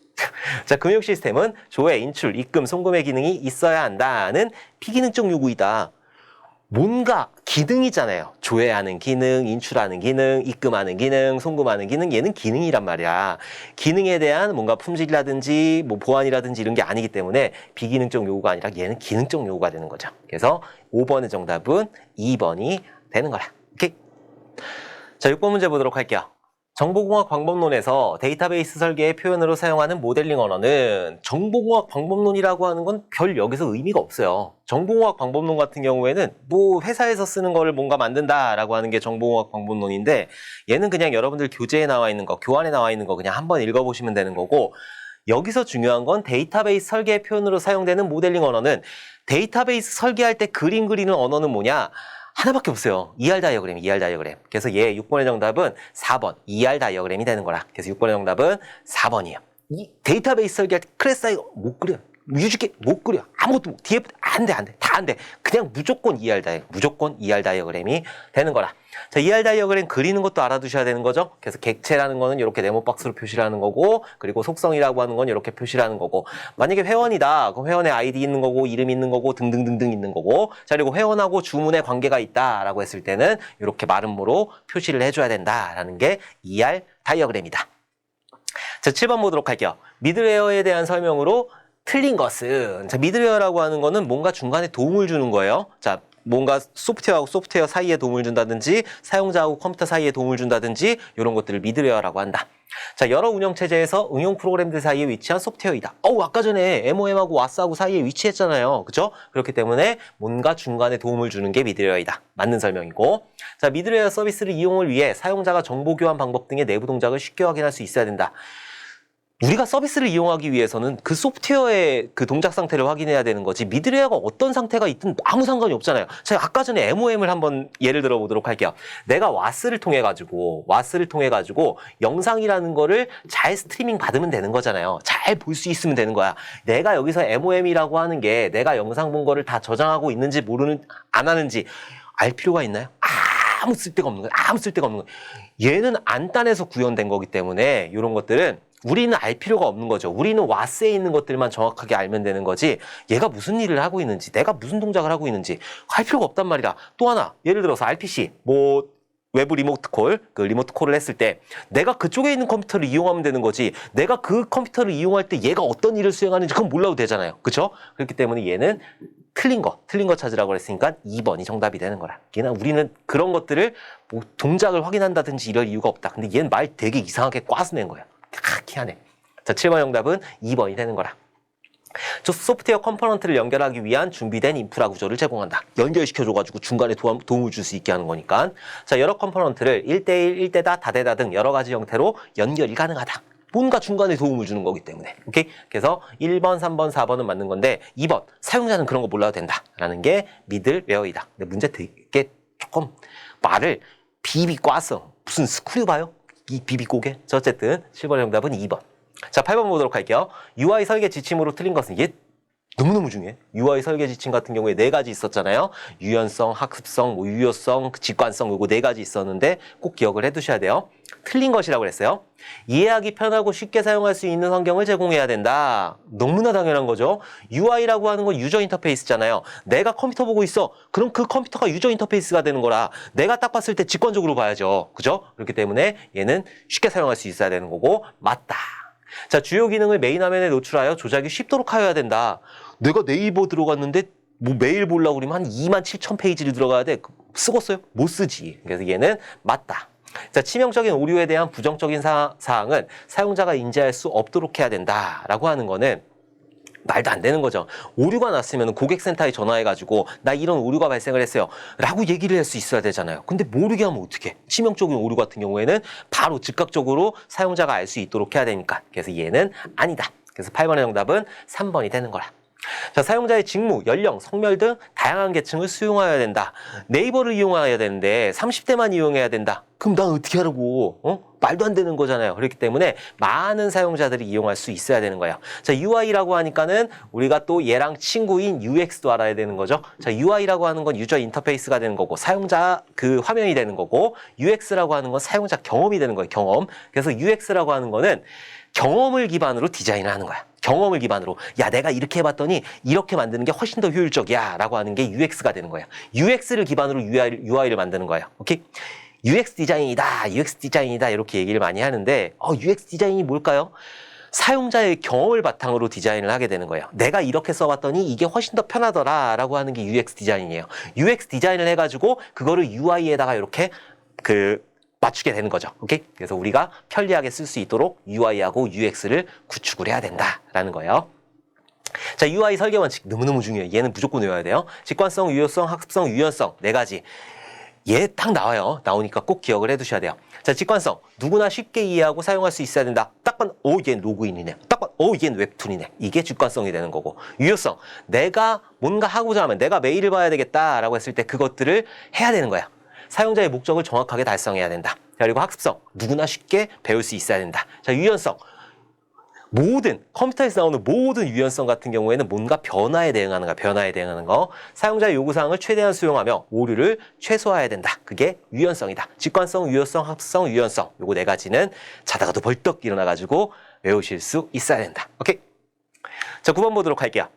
자, 금융 시스템은 조회, 인출, 입금, 송금의 기능이 있어야 한다는 비기능적 요구이다. 뭔가 기능이잖아요. 조회하는 기능, 인출하는 기능, 입금하는 기능, 송금하는 기능, 얘는 기능이란 말이야. 기능에 대한 뭔가 품질이라든지 뭐 보안이라든지 이런 게 아니기 때문에 비기능적 요구가 아니라 얘는 기능적 요구가 되는 거죠. 그래서 5번의 정답은 2번이 되는 거라. 오케이? 자, 6번 문제 보도록 할게요. 정보공학 방법론에서 데이터베이스 설계의 표현으로 사용하는 모델링 언어는 정보공학 방법론이라고 하는 건 별 여기서 의미가 없어요. 정보공학 방법론 같은 경우에는 뭐 회사에서 쓰는 거를 뭔가 만든다라고 하는 게 정보공학 방법론인데 얘는 그냥 여러분들 교재에 나와 있는 거, 교환에 나와 있는 거 그냥 한번 읽어보시면 되는 거고 여기서 중요한 건 데이터베이스 설계의 표현으로 사용되는 모델링 언어는 데이터베이스 설계할 때 그림 그리는 언어는 뭐냐? 하나밖에 없어요. ER 다이어그램. 그래서 얘 6번의 정답은 4번. ER 다이어그램이 되는 거라. 그래서 6번의 정답은 4번이에요. 이 데이터베이스 설계할 때 크레스 사이가 못 그려. 유지개 못 그려. 아무것도 뒤에 안 돼. 다 안 돼. 그냥 무조건 ER 다이어그램이 되는 거라. 자, ER 다이어그램 그리는 것도 알아두셔야 되는 거죠. 그래서 객체라는 거는 이렇게 네모 박스로 표시를 하는 거고 그리고 속성이라고 하는 건 이렇게 표시를 하는 거고 만약에 회원이다. 그럼 회원의 아이디 있는 거고 이름 있는 거고 등등등등 있는 거고 자, 그리고 회원하고 주문의 관계가 있다라고 했을 때는 이렇게 마름모로 표시를 해줘야 된다라는 게 ER 다이어그램이다. 자, 7번 보도록 할게요. 미들웨어에 대한 설명으로 틀린 것은 자, 미들웨어라고 하는 거는 뭔가 중간에 도움을 주는 거예요. 자, 뭔가 소프트웨어하고 소프트웨어 사이에 도움을 준다든지 사용자하고 컴퓨터 사이에 도움을 준다든지 이런 것들을 미들웨어라고 한다. 자, 여러 운영체제에서 응용 프로그램들 사이에 위치한 소프트웨어이다. 아까 전에 MOM하고 와스하고 사이에 위치했잖아요. 그죠? 그렇기 때문에 뭔가 중간에 도움을 주는 게 미들웨어이다. 맞는 설명이고 자, 미들웨어 서비스를 이용을 위해 사용자가 정보 교환 방법 등의 내부 동작을 쉽게 확인할 수 있어야 된다. 우리가 서비스를 이용하기 위해서는 그 소프트웨어의 그 동작 상태를 확인해야 되는 거지 미들웨어가 어떤 상태가 있든 아무 상관이 없잖아요. 제가 아까 전에 MOM을 한번 예를 들어 보도록 할게요. 내가 와스를 통해 가지고 영상이라는 거를 잘 스트리밍 받으면 되는 거잖아요. 잘 볼 수 있으면 되는 거야. 내가 여기서 MOM이라고 하는 게 내가 영상 본 거를 다 저장하고 있는지 안 하는지 알 필요가 있나요? 아무 쓸데가 없는 거야. 얘는 안단에서 구현된 거기 때문에 이런 것들은 우리는 알 필요가 없는 거죠. 우리는 와스에 있는 것들만 정확하게 알면 되는 거지 얘가 무슨 일을 하고 있는지 내가 무슨 동작을 하고 있는지 할 필요가 없단 말이다. 또 하나 예를 들어서 RPC 외부 리모트 콜을 했을 때 내가 그쪽에 있는 컴퓨터를 이용하면 되는 거지 내가 그 컴퓨터를 이용할 때 얘가 어떤 일을 수행하는지 그건 몰라도 되잖아요. 그렇죠? 그렇기 때문에 얘는 틀린 거 찾으라고 했으니까 2번이 정답이 되는 거라. 우리는 그런 것들을 뭐 동작을 확인한다든지 이럴 이유가 없다. 근데 얘는 말 되게 이상하게 꽈서 낸 거야. 희한해. 자, 7번 정답은 2번이 되는 거라. 소프트웨어 컴포넌트를 연결하기 위한 준비된 인프라 구조를 제공한다. 연결시켜줘가지고 중간에 도움을 줄 수 있게 하는 거니까. 자, 여러 컴포넌트를 1대1, 1대다, 다대다 등 여러 가지 형태로 연결이 가능하다. 뭔가 중간에 도움을 주는 거기 때문에. 오케이? 그래서 1번, 3번, 4번은 맞는 건데 2번, 사용자는 그런 거 몰라도 된다라는 게 미들웨어이다. 근데 문제 되게 조금 말을 비비 꽈서 무슨 스크류 봐요? 이 비비고개? 자, 어쨌든 7번의 정답은 2번. 자, 8번 보도록 할게요. UI 설계 지침으로 틀린 것은 얘 너무너무 중요해. UI 설계 지침 같은 경우에 4가지 있었잖아요. 유연성, 학습성, 유효성, 직관성 요거 4가지 있었는데 꼭 기억을 해두셔야 돼요. 틀린 것이라고 그랬어요. 이해하기 편하고 쉽게 사용할 수 있는 환경을 제공해야 된다. 너무나 당연한 거죠. UI라고 하는 건 유저 인터페이스잖아요. 내가 컴퓨터 보고 있어. 그럼 그 컴퓨터가 유저 인터페이스가 되는 거라 내가 딱 봤을 때 직관적으로 봐야죠. 그죠? 그렇기 때문에 얘는 쉽게 사용할 수 있어야 되는 거고 맞다. 자, 주요 기능을 메인 화면에 노출하여 조작이 쉽도록 하여야 된다. 내가 네이버 들어갔는데 뭐 메일 보려고 그러면 한 27,000페이지를 들어가야 돼. 쓰겠어요? 못 쓰지. 그래서 얘는 맞다. 자, 치명적인 오류에 대한 부정적인 사항은 사용자가 인지할 수 없도록 해야 된다라고 하는 거는 말도 안 되는 거죠. 오류가 났으면 고객센터에 전화해가지고 나 이런 오류가 발생을 했어요 라고 얘기를 할 수 있어야 되잖아요. 근데 모르게 하면 어떡해. 치명적인 오류 같은 경우에는 바로 즉각적으로 사용자가 알 수 있도록 해야 되니까. 그래서 얘는 아니다. 그래서 8번의 정답은 3번이 되는 거라. 자, 사용자의 직무, 연령, 성별 등 다양한 계층을 수용해야 된다. 네이버를 이용해야 되는데 30대만 이용해야 된다. 그럼 난 어떻게 하라고? 말도 안 되는 거잖아요. 그렇기 때문에 많은 사용자들이 이용할 수 있어야 되는 거예요. 자, UI라고 하니까는 우리가 또 얘랑 친구인 UX도 알아야 되는 거죠. 자, UI라고 하는 건 유저 인터페이스가 되는 거고 사용자 그 화면이 되는 거고 UX라고 하는 건 사용자 경험이 되는 거예요. 경험. 그래서 UX라고 하는 거는 경험을 기반으로 디자인을 하는 거야. 경험을 기반으로. 야, 내가 이렇게 해봤더니 이렇게 만드는 게 훨씬 더 효율적이야 라고 하는 게 UX가 되는 거야. UX를 기반으로 UI를 만드는 거예요. 오케이? UX 디자인이다, UX 디자인이다 이렇게 얘기를 많이 하는데 UX 디자인이 뭘까요? 사용자의 경험을 바탕으로 디자인을 하게 되는 거예요. 내가 이렇게 써봤더니 이게 훨씬 더 편하더라 라고 하는 게 UX 디자인이에요. UX 디자인을 해가지고 그거를 UI에다가 이렇게 맞추게 되는 거죠. 오케이? 그래서 우리가 편리하게 쓸 수 있도록 UI하고 UX를 구축을 해야 된다라는 거예요. 자, UI 설계 원칙 너무너무 중요해요. 얘는 무조건 외워야 돼요. 직관성, 유효성, 학습성, 유연성 네 가지. 얘 딱 나와요. 나오니까 꼭 기억을 해두셔야 돼요. 자, 직관성. 누구나 쉽게 이해하고 사용할 수 있어야 된다. 딱 봐, 얘는 로그인이네. 딱 봐, 얘는 웹툰이네. 이게 직관성이 되는 거고. 유효성. 내가 뭔가 하고자 하면 내가 메일을 봐야 되겠다라고 했을 때 그것들을 해야 되는 거야. 사용자의 목적을 정확하게 달성해야 된다. 자, 그리고 학습성. 누구나 쉽게 배울 수 있어야 된다. 자, 유연성. 모든 컴퓨터에서 나오는 모든 유연성 같은 경우에는 뭔가 변화에 대응하는 거. 사용자의 요구사항을 최대한 수용하며 오류를 최소화해야 된다. 그게 유연성이다. 직관성, 유효성, 합성, 유연성. 요거 네 가지는 자다가도 벌떡 일어나가지고 외우실 수 있어야 된다. 오케이. 자, 9번 보도록 할게요.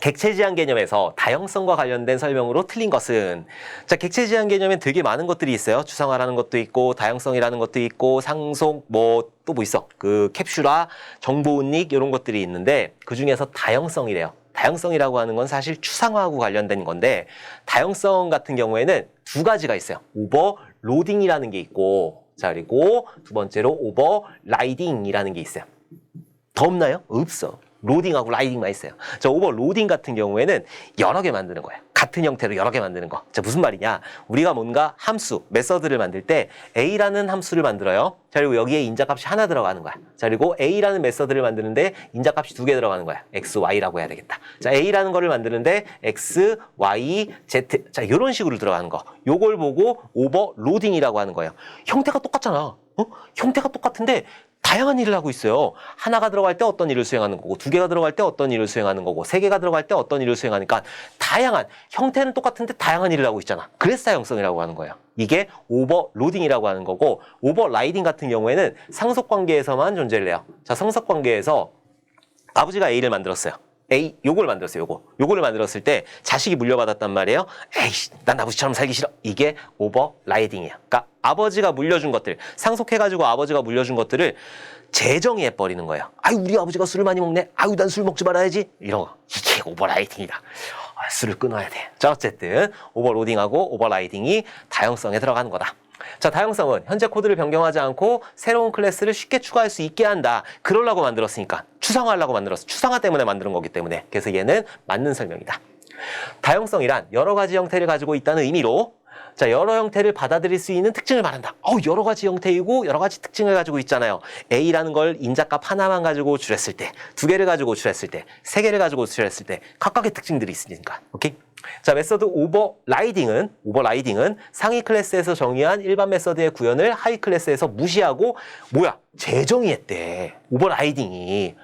객체 지향 개념에서 다형성과 관련된 설명으로 틀린 것은? 자, 객체 지향 개념엔 되게 많은 것들이 있어요. 추상화라는 것도 있고, 다형성이라는 것도 있고, 상속, 또 뭐 있어? 캡슐화, 정보 은닉, 이런 것들이 있는데, 그 중에서 다형성이래요. 다형성이라고 하는 건 사실 추상화하고 관련된 건데, 다형성 같은 경우에는 두 가지가 있어요. 오버로딩이라는 게 있고, 자, 그리고 두 번째로 오버라이딩이라는 게 있어요. 더 없나요? 없어. 로딩하고 라이딩만 있어요. 자, 오버로딩 같은 경우에는 여러 개 만드는 거예요. 같은 형태로 여러 개 만드는 거. 자, 무슨 말이냐? 우리가 뭔가 함수, 메서드를 만들 때 A라는 함수를 만들어요. 자, 그리고 여기에 인자값이 하나 들어가는 거야. 자, 그리고 A라는 메서드를 만드는데 인자값이 두 개 들어가는 거야. X, Y라고 해야 되겠다. 자, A라는 거를 만드는데 X, Y, Z. 자, 이런 식으로 들어가는 거. 요걸 보고 오버로딩이라고 하는 거예요. 형태가 똑같잖아. 형태가 똑같은데 다양한 일을 하고 있어요. 하나가 들어갈 때 어떤 일을 수행하는 거고, 두 개가 들어갈 때 어떤 일을 수행하는 거고, 세 개가 들어갈 때 어떤 일을 수행하니까 다양한, 형태는 똑같은데 다양한 일을 하고 있잖아. 그래서 다형성이라고 하는 거예요. 이게 오버로딩이라고 하는 거고, 오버라이딩 같은 경우에는 상속관계에서만 존재를 해요. 자, 상속관계에서 아버지가 A를 만들었어요. 요걸 만들었어요, 요거를 만들었을 때 자식이 물려받았단 말이에요. 에이씨, 난 아버지처럼 살기 싫어. 이게 오버라이딩이야. 그러니까 아버지가 물려준 것들, 상속해가지고 아버지가 물려준 것들을 재정의해버리는 거예요. 아유, 우리 아버지가 술을 많이 먹네. 아유, 난 술 먹지 말아야지. 이런 거. 이게 오버라이딩이다. 술을 끊어야 돼. 자, 어쨌든 오버로딩하고 오버라이딩이 다형성에 들어가는 거다. 자, 다형성은 현재 코드를 변경하지 않고 새로운 클래스를 쉽게 추가할 수 있게 한다. 그러려고 만들었으니까. 추상화하려고 만들었어. 추상화 때문에 만드는 거기 때문에. 그래서 얘는 맞는 설명이다. 다형성이란 여러 가지 형태를 가지고 있다는 의미로, 자, 여러 형태를 받아들일 수 있는 특징을 말한다. 여러 가지 형태이고 여러 가지 특징을 가지고 있잖아요. A라는 걸 인자값 하나만 가지고 줄였을 때, 두 개를 가지고 줄였을 때, 세 개를 가지고 줄였을 때 각각의 특징들이 있으니까. 오케이? 자, 메서드 오버라이딩은 상위 클래스에서 정의한 일반 메서드의 구현을 하위 클래스에서 무시하고 재정의했대. 오버라이딩이.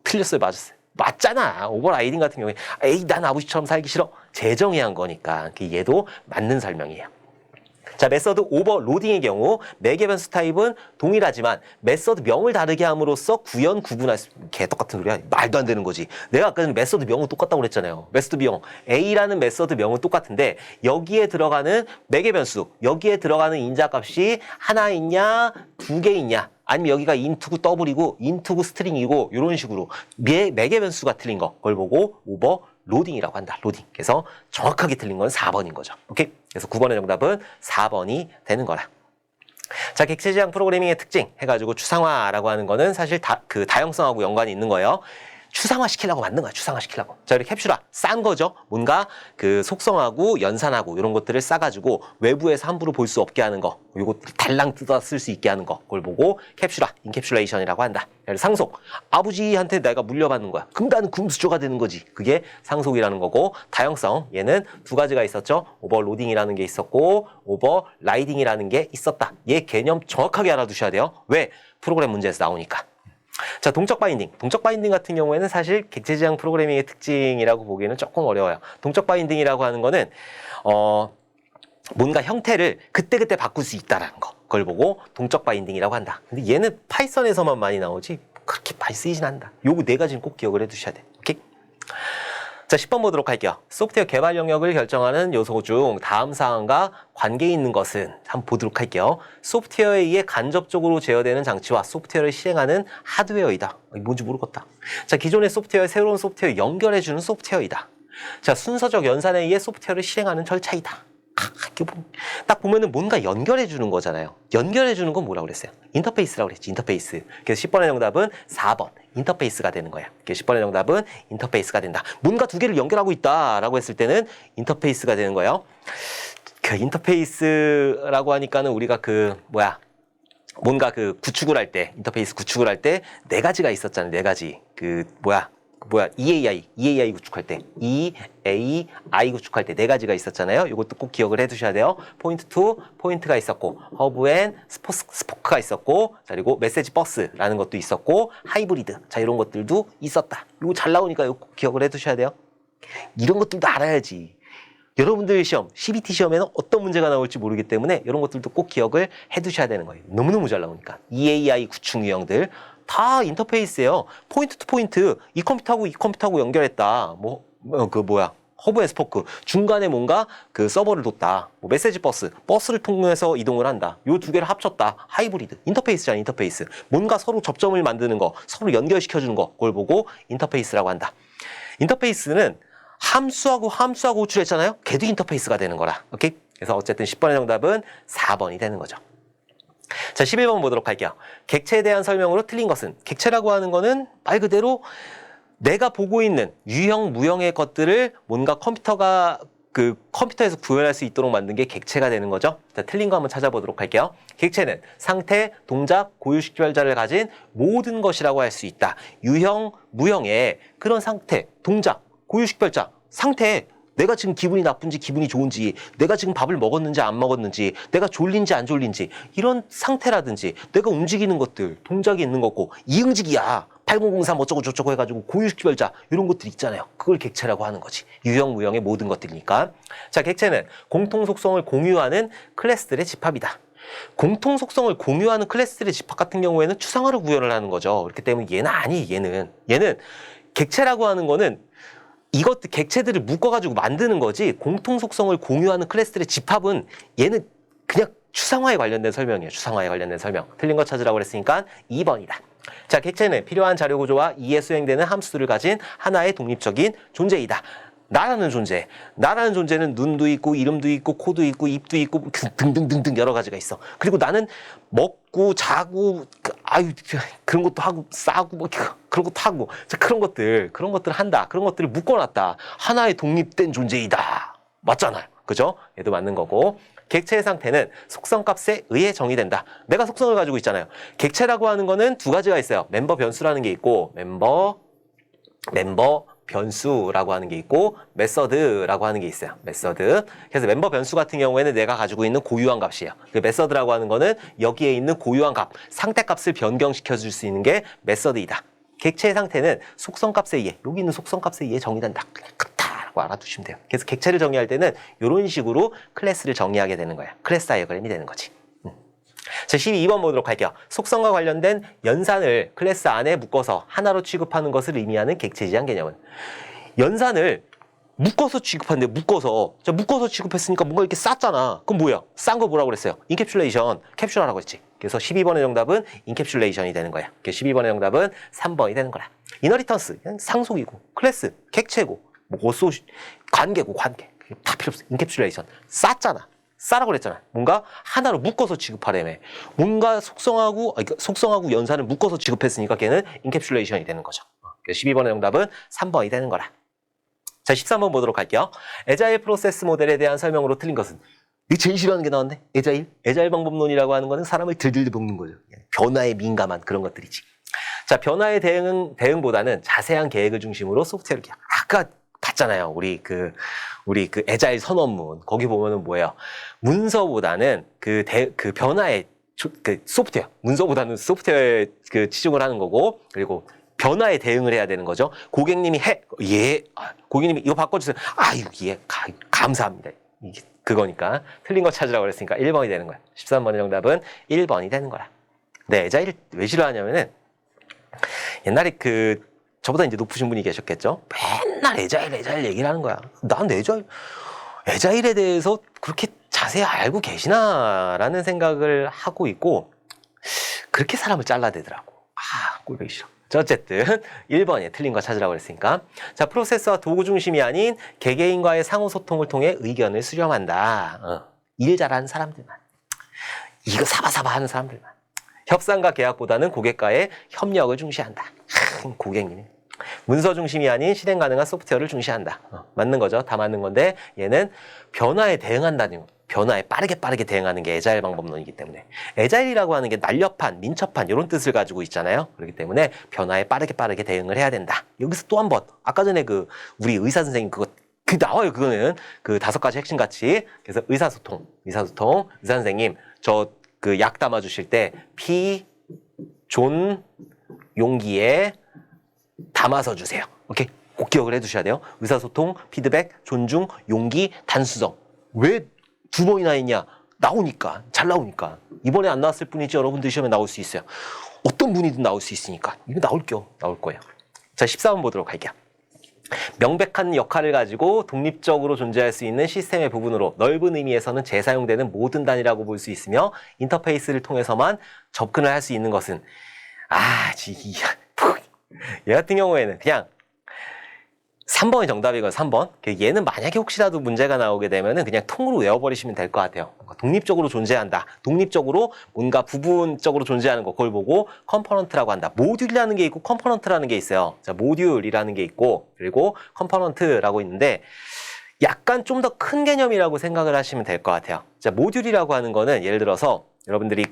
틀렸어요, 맞았어요? 맞잖아. 오버라이딩 같은 경우에 에이, 난 아버지처럼 살기 싫어. 재정의한 거니까. 얘도 맞는 설명이에요. 자, 메서드 오버로딩의 경우 매개 변수 타입은 동일하지만 메서드 명을 다르게 함으로써 구분할 수, 똑같은 소리야. 말도 안 되는 거지. 내가 아까 전에 메서드 명은 똑같다고 그랬잖아요. 메서드 명, A라는 메서드 명은 똑같은데 여기에 들어가는 매개 변수, 여기에 들어가는 인자값이 하나 있냐, 두 개 있냐, 아니면 여기가 인투구 더블이고 인투구 스트링이고 이런 식으로 매개 변수가 틀린 거, 그걸 보고 오버로딩이라고 한다. 로딩. 그래서 정확하게 틀린 건 4번인 거죠. 오케이? 그래서 9번의 정답은 4번이 되는 거라. 자, 객체지향 프로그래밍의 특징 해가지고 추상화라고 하는 거는 사실 다형성하고 연관이 있는 거예요. 추상화시키려고 만든 거야. 추상화시키려고. 자, 우리 캡슐화 싼 거죠. 뭔가 그 속성하고 연산하고 이런 것들을 싸가지고 외부에서 함부로 볼 수 없게 하는 거, 요거 달랑 뜯어 쓸 수 있게 하는 거, 그걸 보고 캡슐화, 인캡슐레이션이라고 한다. 상속, 아버지한테 내가 물려받는 거야. 그럼 나는 금수저가 되는 거지. 그게 상속이라는 거고, 다형성, 얘는 두 가지가 있었죠. 오버로딩이라는 게 있었고 오버라이딩이라는 게 있었다. 얘 개념 정확하게 알아두셔야 돼요. 왜? 프로그램 문제에서 나오니까. 자, 동적 바인딩. 동적 바인딩 같은 경우에는 사실 객체지향 프로그래밍의 특징이라고 보기에는 조금 어려워요. 동적 바인딩이라고 하는 거는 뭔가 형태를 그때그때 바꿀 수 있다라는 거. 그걸 보고 동적 바인딩이라고 한다. 근데 얘는 파이썬에서만 많이 나오지 그렇게 많이 쓰이진 않는다. 요거 네 가지는 꼭 기억을 해두셔야 돼. 오케이? 자, 10번 보도록 할게요. 소프트웨어 개발 영역을 결정하는 요소 중 다음 사항과 관계 있는 것은 한번 보도록 할게요. 소프트웨어에 의해 간접적으로 제어되는 장치와 소프트웨어를 실행하는 하드웨어이다. 뭔지 모르겠다. 자, 기존의 소프트웨어, 새로운 소프트웨어 연결해주는 소프트웨어이다. 자, 순서적 연산에 의해 소프트웨어를 실행하는 절차이다. 딱 보면은 뭔가 연결해주는 거잖아요. 연결해주는 건 뭐라고 그랬어요? 인터페이스라고 그랬지, 인터페이스. 그래서 10번의 정답은 4번, 인터페이스가 되는 거야. 그래서 10번의 정답은 인터페이스가 된다. 뭔가 두 개를 연결하고 있다라고 했을 때는 인터페이스가 되는 거예요. 그 인터페이스라고 하니까는 우리가 뭔가 구축을 할 때, 인터페이스 구축을 할 때 네 가지가 있었잖아요. 네 가지. EAI 구축할 때, EAI 구축할 때 네 가지가 있었잖아요. 이것도 꼭 기억을 해두셔야 돼요. 포인트 투 포인트가 있었고, 허브 앤 스포크가 있었고, 자, 그리고 메시지 버스라는 것도 있었고, 하이브리드. 자, 이런 것들도 있었다. 이거 잘 나오니까 이거 꼭 기억을 해두셔야 돼요. 이런 것들도 알아야지. 여러분들 시험, CBT 시험에는 어떤 문제가 나올지 모르기 때문에 이런 것들도 꼭 기억을 해두셔야 되는 거예요. 너무너무 잘 나오니까. EAI 구축 유형들. 다 인터페이스예요. 포인트 투 포인트, 이 컴퓨터하고 연결했다. 허브 앤 스포크. 중간에 뭔가 서버를 뒀다. 메시지 버스를 통해서 이동을 한다. 요 두 개를 합쳤다. 하이브리드. 인터페이스잖아, 인터페이스. 뭔가 서로 접점을 만드는 거, 서로 연결시켜주는 거, 그걸 보고 인터페이스라고 한다. 인터페이스는 함수하고 호출했잖아요. 걔도 인터페이스가 되는 거라. 오케이? 그래서 어쨌든 10번의 정답은 4번이 되는 거죠. 자, 11번 보도록 할게요. 객체에 대한 설명으로 틀린 것은, 객체라고 하는 거는 말 그대로 내가 보고 있는 유형, 무형의 것들을 뭔가 컴퓨터에서 구현할 수 있도록 만든 게 객체가 되는 거죠. 자, 틀린 거 한번 찾아보도록 할게요. 객체는 상태, 동작, 고유식별자를 가진 모든 것이라고 할 수 있다. 유형, 무형의 그런 상태, 동작, 고유식별자, 상태, 내가 지금 기분이 나쁜지 기분이 좋은지, 내가 지금 밥을 먹었는지 안 먹었는지, 내가 졸린지 안 졸린지, 이런 상태라든지 내가 움직이는 것들, 동작이 있는 거고, 이응직이야, 8003 어쩌고 저쩌고 해가지고 고유식별자 이런 것들 있잖아요. 그걸 객체라고 하는 거지. 유형, 무형의 모든 것들이니까. 자, 객체는 공통 속성을 공유하는 클래스들의 집합이다. 공통 속성을 공유하는 클래스들의 집합 같은 경우에는 추상화를 구현을 하는 거죠. 그렇기 때문에 얘는 객체라고 하는 거는 이것들 객체들을 묶어가지고 만드는 거지, 공통 속성을 공유하는 클래스들의 집합은 얘는 그냥 추상화에 관련된 설명이에요. 추상화에 관련된 설명. 틀린 거 찾으라고 그랬으니까 2번이다. 자, 객체는 필요한 자료 구조와 이에 수행되는 함수들을 가진 하나의 독립적인 존재이다. 나라는 존재는 눈도 있고 이름도 있고 코도 있고 입도 있고 등등등등 여러 가지가 있어. 그리고 나는 먹고 자고 그런 것도 하고 싸고 그런 것도 하고, 자, 그런 것들 한다. 그런 것들을 묶어놨다. 하나의 독립된 존재이다. 맞잖아요. 그죠? 얘도 맞는 거고. 객체의 상태는 속성값에 의해 정의된다. 내가 속성을 가지고 있잖아요. 객체라고 하는 거는 두 가지가 있어요. 멤버 변수라는 게 있고, 멤버 변수라고 하는 게 있고, 메서드라고 하는 게 있어요. 메서드. 그래서 멤버 변수 같은 경우에는 내가 가지고 있는 고유한 값이에요. 그 메서드라고 하는 거는 여기에 있는 고유한 값, 상태값을 변경시켜 줄 수 있는 게 메서드이다. 객체의 상태는 속성값에 의해, 여기 있는 속성값에 의해 정의된다. 그냥 그렇다라고 알아두시면 돼요. 그래서 객체를 정의할 때는 이런 식으로 클래스를 정의하게 되는 거야. 클래스 다이어그램이 되는 거지. 자, 12번 보도록 할게요. 속성과 관련된 연산을 클래스 안에 묶어서 하나로 취급하는 것을 의미하는 객체지향 개념은, 연산을 묶어서 취급하는데, 묶어서 취급했으니까 뭔가 이렇게 쌌잖아. 그럼 뭐야? 싼 거 뭐라고 그랬어요? 인캡슐레이션, 캡슐하라고 했지. 그래서 12번의 정답은 인캡슐레이션이 되는 거야. 그래서 12번의 정답은 3번이 되는 거라. 이너리턴스, 상속이고, 클래스, 객체고, 관계고, 관계. 다 필요 없어. 인캡슐레이션. 쌌잖아. 싸라고 그랬잖아. 뭔가 하나로 묶어서 취급하려며. 뭔가 속성하고 연산을 묶어서 취급했으니까 걔는 인캡슐레이션이 되는 거죠. 그래서 12번의 정답은 3번이 되는 거라. 자, 13번 보도록 할게요. 에자일 프로세스 모델에 대한 설명으로 틀린 것은? 이 제일 싫어하는 게 나왔네. 에자일 방법론이라고 하는 거는 사람을 들들 볶는 거죠. 변화에 민감한 그런 것들이지. 자, 변화의 대응보다는 자세한 계획을 중심으로 소프트웨어를 아까 봤잖아요. 우리 그 에자일 선언문 거기 보면은 뭐예요? 문서보다는 그 변화의 소프트웨어, 문서보다는 소프트웨어에 치중을 하는 거고, 그리고 변화에 대응을 해야 되는 거죠. 고객님이 고객님이 이거 바꿔주세요. 아유, 감사합니다. 이게 그거니까 틀린 거 찾으라고 그랬으니까 1번이 되는 거야. 13번의 정답은 1번이 되는 거라. 네, 에자일을 왜 싫어하냐면은 옛날에 저보다 이제 높으신 분이 계셨겠죠. 맨날 에자일 얘기를 하는 거야. 난 에자일에 대해서 그렇게 자세히 알고 계시나라는 생각을 하고 있고, 그렇게 사람을 잘라대더라고. 꼴보기 싫어. 자, 어쨌든 1번에 틀린 거 찾으라고 그랬으니까. 자, 프로세스와 도구 중심이 아닌 개개인과의 상호 소통을 통해 의견을 수렴한다. 일 잘하는 사람들만. 이거 사바사바 하는 사람들만. 협상과 계약보다는 고객과의 협력을 중시한다. 고객님. 문서 중심이 아닌 실행 가능한 소프트웨어를 중시한다. 맞는 거죠. 다 맞는 건데 얘는 변화에 대응한다는 거. 변화에 빠르게 대응하는 게 에자일 방법론이기 때문에. 에자일이라고 하는 게 날렵한, 민첩한 이런 뜻을 가지고 있잖아요. 그렇기 때문에 변화에 빠르게 대응을 해야 된다. 여기서 또 한 번, 아까 전에 우리 의사 선생님 나와요. 그거는 5가지 핵심 가치. 그래서 의사소통. 의사 선생님 저 약 담아 주실 때 존 용기에 담아서 주세요. 오케이? 꼭 기억을 해 두셔야 돼요. 의사소통, 피드백, 존중, 용기, 단수성. 왜 2번이나 했냐? 나오니까. 잘 나오니까. 이번에 안 나왔을 뿐이지 여러분들 시험에 나올 수 있어요. 어떤 분이든 나올 수 있으니까. 이거 나올 거예요. 자, 14번 보도록 할게요. 명백한 역할을 가지고 독립적으로 존재할 수 있는 시스템의 부분으로 넓은 의미에서는 재사용되는 모든 단위라고 볼 수 있으며 인터페이스를 통해서만 접근을 할 수 있는 것은 얘 같은 경우에는 그냥 3번이 정답이건 3번. 얘는 만약에 혹시라도 문제가 나오게 되면은 그냥 통으로 외워버리시면 될 것 같아요. 독립적으로 존재한다. 독립적으로 뭔가 부분적으로 존재하는 거, 그걸 보고 컴포넌트라고 한다. 모듈이라는 게 있고 컴포넌트라는 게 있어요. 자, 모듈이라는 게 있고 그리고 컴포넌트라고 있는데 약간 좀 더 큰 개념이라고 생각을 하시면 될 것 같아요. 자, 모듈이라고 하는 거는 예를 들어서 여러분들이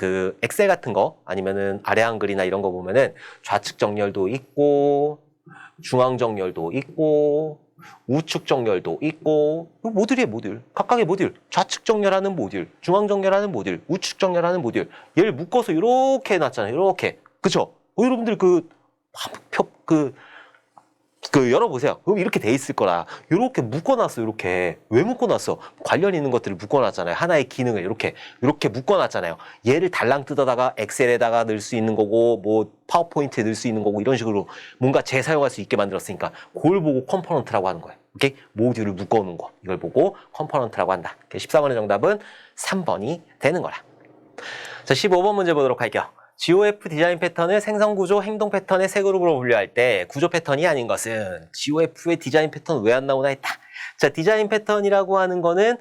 엑셀 같은 거 아니면은 아래 한글이나 이런 거 보면은 좌측 정렬도 있고 중앙 정렬도 있고 우측 정렬도 있고 모듈이에요. 모듈. 각각의 모듈. 좌측 정렬하는 모듈, 중앙 정렬하는 모듈, 우측 정렬하는 모듈. 얘를 묶어서 이렇게 해놨잖아요. 이렇게. 그쵸? 여러분들 열어보세요. 그럼 이렇게 돼 있을 거라. 이렇게 묶어놨어. 이렇게. 왜 묶어놨어? 관련 있는 것들을 묶어놨잖아요. 하나의 기능을 이렇게 묶어놨잖아요. 얘를 달랑 뜯어다가 엑셀에다가 넣을 수 있는 거고 뭐 파워포인트에 넣을 수 있는 거고 이런 식으로 뭔가 재사용할 수 있게 만들었으니까 그걸 보고 컴포넌트라고 하는 거예요. 오케이? 모듈을 묶어놓은 거. 이걸 보고 컴포넌트라고 한다. 14번의 정답은 3번이 되는 거라. 자, 15번 문제 보도록 할게요. GOF 디자인 패턴을 생성구조, 행동 패턴의 세 그룹으로 분류할 때 구조 패턴이 아닌 것은 GOF의 디자인 패턴 왜 안 나오나 했다. 자, 디자인 패턴이라고 하는 거는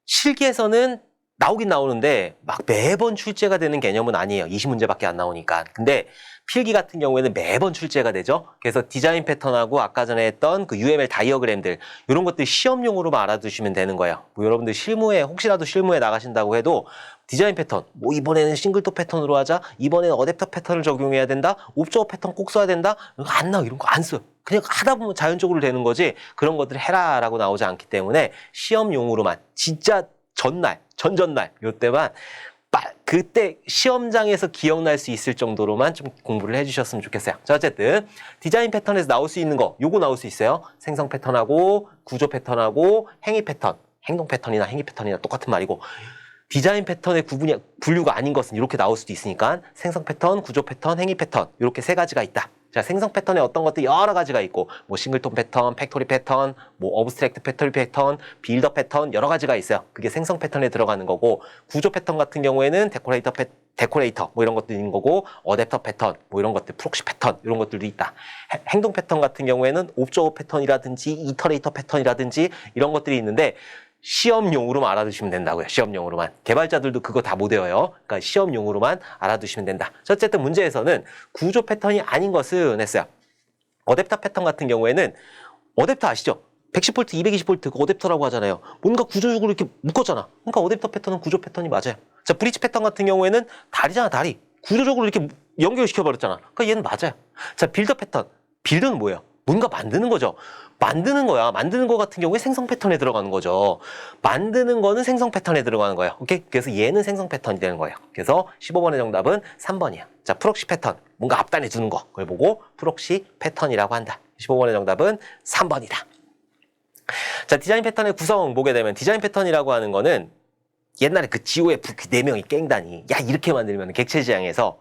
실기에서는 나오긴 나오는데 막 매번 출제가 되는 개념은 아니에요. 20문제밖에 안 나오니까. 근데 필기 같은 경우에는 매번 출제가 되죠. 그래서 디자인 패턴하고 아까 전에 했던 UML 다이어그램들 이런 것들 시험용으로만 알아두시면 되는 거예요. 뭐 여러분들 혹시라도 실무에 나가신다고 해도 디자인 패턴, 뭐 이번에는 싱글톱 패턴으로 하자, 이번에는 어댑터 패턴을 적용해야 된다, 옵저버 패턴 꼭 써야 된다, 이거 안 나와. 이런 거 안 써요. 그냥 하다 보면 자연적으로 되는 거지 그런 것들 해라라고 나오지 않기 때문에 시험용으로만 진짜 전전날 이때만 그때 시험장에서 기억날 수 있을 정도로만 좀 공부를 해주셨으면 좋겠어요. 자, 어쨌든 디자인 패턴에서 나올 수 있는 거 요거 나올 수 있어요. 생성 패턴하고 구조 패턴하고 행위 패턴, 행동 패턴이나 행위 패턴이나 똑같은 말이고 디자인 패턴의 분류가 아닌 것은 이렇게 나올 수도 있으니까 생성 패턴, 구조 패턴, 행위 패턴 이렇게 세 가지가 있다. 자, 생성 패턴에 어떤 것들이 여러 가지가 있고 뭐 싱글톤 패턴, 팩토리 패턴, 뭐 어브스트랙트 팩토리 패턴, 빌더 패턴 여러 가지가 있어요. 그게 생성 패턴에 들어가는 거고 구조 패턴 같은 경우에는 데코레이터 뭐 이런 것도 있는 거고 어댑터 패턴 뭐 이런 것들 프록시 패턴 이런 것들도 있다. 행동 패턴 같은 경우에는 옵저버 패턴이라든지 이터레이터 패턴이라든지 이런 것들이 있는데 시험용으로만 알아두시면 된다고요. 시험용으로만. 개발자들도 그거 다 못 외워요. 그러니까 시험용으로만 알아두시면 된다. 어쨌든 문제에서는 구조 패턴이 아닌 것은 했어요. 어댑터 패턴 같은 경우에는 어댑터 아시죠? 110V, 220V 그거 어댑터라고 하잖아요. 뭔가 구조적으로 이렇게 묶었잖아. 그러니까 어댑터 패턴은 구조 패턴이 맞아요. 자, 브릿지 패턴 같은 경우에는 다리잖아, 다리. 구조적으로 이렇게 연결시켜버렸잖아. 그러니까 얘는 맞아요. 자, 빌더 패턴. 빌더는 뭐예요? 뭔가 만드는 거죠. 만드는 거야. 만드는 거 같은 경우에 생성 패턴에 들어가는 거죠. 만드는 거는 생성 패턴에 들어가는 거예요. 오케이? 그래서 얘는 생성 패턴이 되는 거예요. 그래서 15번의 정답은 3번이야. 자, 프록시 패턴. 뭔가 앞단에 두는 거. 그걸 보고 프록시 패턴이라고 한다. 15번의 정답은 3번이다. 자, 디자인 패턴의 구성 보게 되면 디자인 패턴이라고 하는 거는 옛날에 그 GOF 그 4명이 깽단이 야 이렇게 만들면 객체지향에서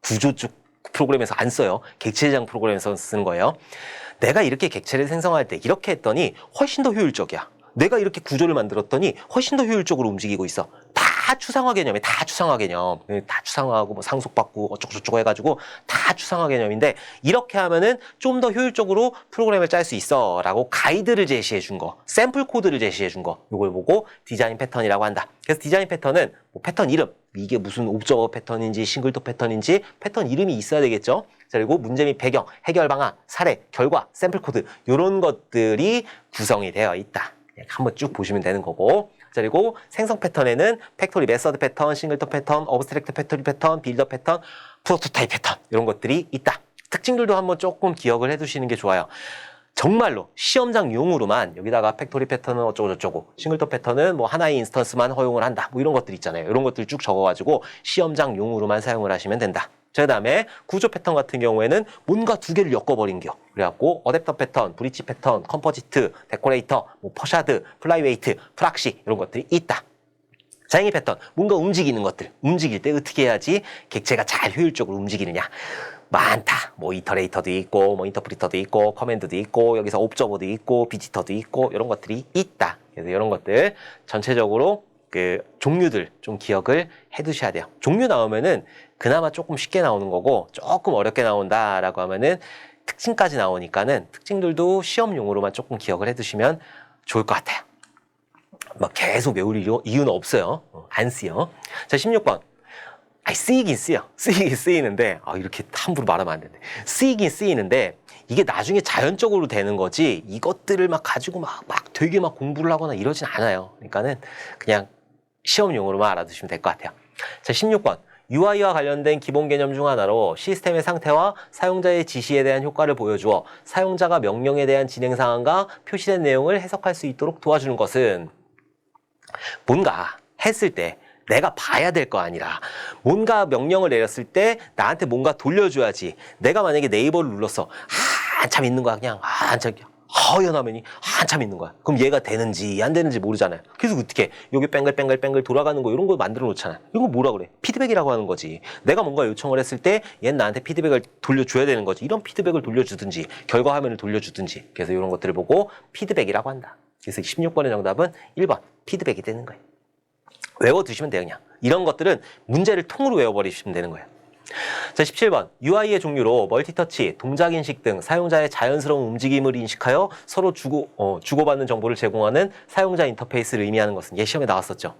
구조 쪽 프로그램에서 안 써요. 객체지향 프로그램에서 쓰는 거예요. 내가 이렇게 객체를 생성할 때 이렇게 했더니 훨씬 더 효율적이야. 내가 이렇게 구조를 만들었더니 훨씬 더 효율적으로 움직이고 있어. 다 추상화 개념이야. 다 추상화 개념. 다 추상화하고 뭐 상속받고 어쩌고저쩌고 해가지고 다 추상화 개념인데 이렇게 하면은 좀 더 효율적으로 프로그램을 짤 수 있어 라고 가이드를 제시해 준 거, 샘플 코드를 제시해 준 거, 이걸 보고 디자인 패턴이라고 한다. 그래서 디자인 패턴은 뭐 패턴 이름, 이게 무슨 옵저버 패턴인지 싱글톱 패턴인지 패턴 이름이 있어야 되겠죠. 그리고 문제 및 배경, 해결 방안, 사례, 결과, 샘플 코드 이런 것들이 구성이 되어 있다. 한번 쭉 보시면 되는 거고. 그리고 생성 패턴에는 팩토리 메서드 패턴, 싱글톱 패턴, 어브스트랙트 팩토리 패턴, 빌더 패턴, 프로토타입 패턴 이런 것들이 있다. 특징들도 한번 조금 기억을 해두시는 게 좋아요. 정말로 시험장용으로만 여기다가 팩토리 패턴은 어쩌고저쩌고 싱글톱 패턴은 뭐 하나의 인스턴스만 허용을 한다. 뭐 이런 것들 있잖아요. 이런 것들 쭉 적어가지고 시험장용으로만 사용을 하시면 된다. 그 다음에 구조 패턴 같은 경우에는 뭔가 두 개를 엮어버린겨. 그래갖고 어댑터 패턴, 브릿지 패턴, 컴포지트, 데코레이터, 뭐 퍼샤드, 플라이웨이트, 프락시 이런 것들이 있다. 자행위 패턴, 뭔가 움직이는 것들. 움직일 때 어떻게 해야지 객체가 잘 효율적으로 움직이느냐. 많다. 뭐 이터레이터도 있고, 뭐 인터프리터도 있고, 커맨드도 있고, 여기서 옵저버도 있고, 비지터도 있고 이런 것들이 있다. 그래서 이런 것들 전체적으로 그 종류들 좀 기억을 해두셔야 돼요. 종류 나오면은 그나마 조금 쉽게 나오는 거고 조금 어렵게 나온다라고 하면은 특징까지 나오니까는 특징들도 시험용으로만 조금 기억을 해두시면 좋을 것 같아요. 막 계속 외울 이유는 없어요. 안 쓰여. 자, 16번. 쓰이긴 쓰여. 쓰이긴 쓰이는데 이렇게 함부로 말하면 안 되는데 쓰이긴 쓰이는데 이게 나중에 자연적으로 되는 거지 이것들을 막 가지고 막 되게 막 공부를 하거나 이러진 않아요. 그러니까는 그냥 시험용으로만 알아두시면 될 것 같아요. 자, 16번. UI와 관련된 기본 개념 중 하나로 시스템의 상태와 사용자의 지시에 대한 효과를 보여주어 사용자가 명령에 대한 진행 상황과 표시된 내용을 해석할 수 있도록 도와주는 것은 뭔가 했을 때 내가 봐야 될 거 아니라 뭔가 명령을 내렸을 때 나한테 뭔가 돌려줘야지. 내가 만약에 네이버를 눌렀어. 한참 있는 거야. 그냥 한참 허연 화면이 한참 있는 거야. 그럼 얘가 되는지 안 되는지 모르잖아요. 그래서 어떻게 여기 뱅글뱅글 돌아가는 거 이런 거 만들어 놓잖아요. 이런 거 뭐라 그래? 피드백이라고 하는 거지. 내가 뭔가 요청을 했을 때 얘는 나한테 피드백을 돌려줘야 되는 거지. 이런 피드백을 돌려주든지 결과 화면을 돌려주든지. 그래서 이런 것들을 보고 피드백이라고 한다. 그래서 16번의 정답은 1번 피드백이 되는 거예요. 외워두시면 돼요. 그냥 이런 것들은 문제를 통으로 외워버리시면 되는 거예요. 자, 17번. UI의 종류로 멀티터치, 동작인식 등 사용자의 자연스러운 움직임을 인식하여 서로 주고받는 정보를 제공하는 사용자 인터페이스를 의미하는 것은 얘 시험에 나왔었죠.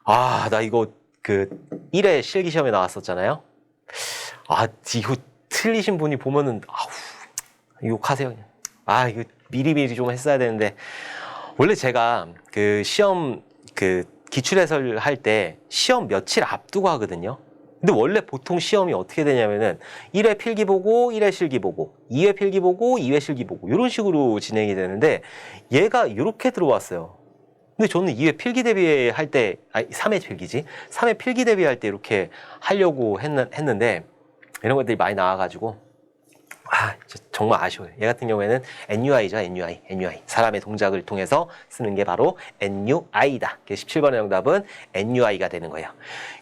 나 이거 그 1회 실기 시험에 나왔었잖아요. 이거 틀리신 분이 보면은 욕하세요. 그냥. 이거 미리미리 좀 했어야 되는데 원래 제가 그 시험 기출해설 할 때 시험 며칠 앞두고 하거든요. 근데 원래 보통 시험이 어떻게 되냐면은 1회 필기 보고 1회 실기 보고 2회 필기 보고 2회 실기 보고 이런 식으로 진행이 되는데 얘가 이렇게 들어왔어요. 근데 저는 2회 필기 대비할 때 3회 필기지. 3회 필기 대비할 때 이렇게 하려고 했는데 이런 것들이 많이 나와가지고 정말 아쉬워요. 얘 같은 경우에는 NUI죠. NUI. 사람의 동작을 통해서 쓰는 게 바로 NUI다. 17번의 정답은 NUI가 되는 거예요.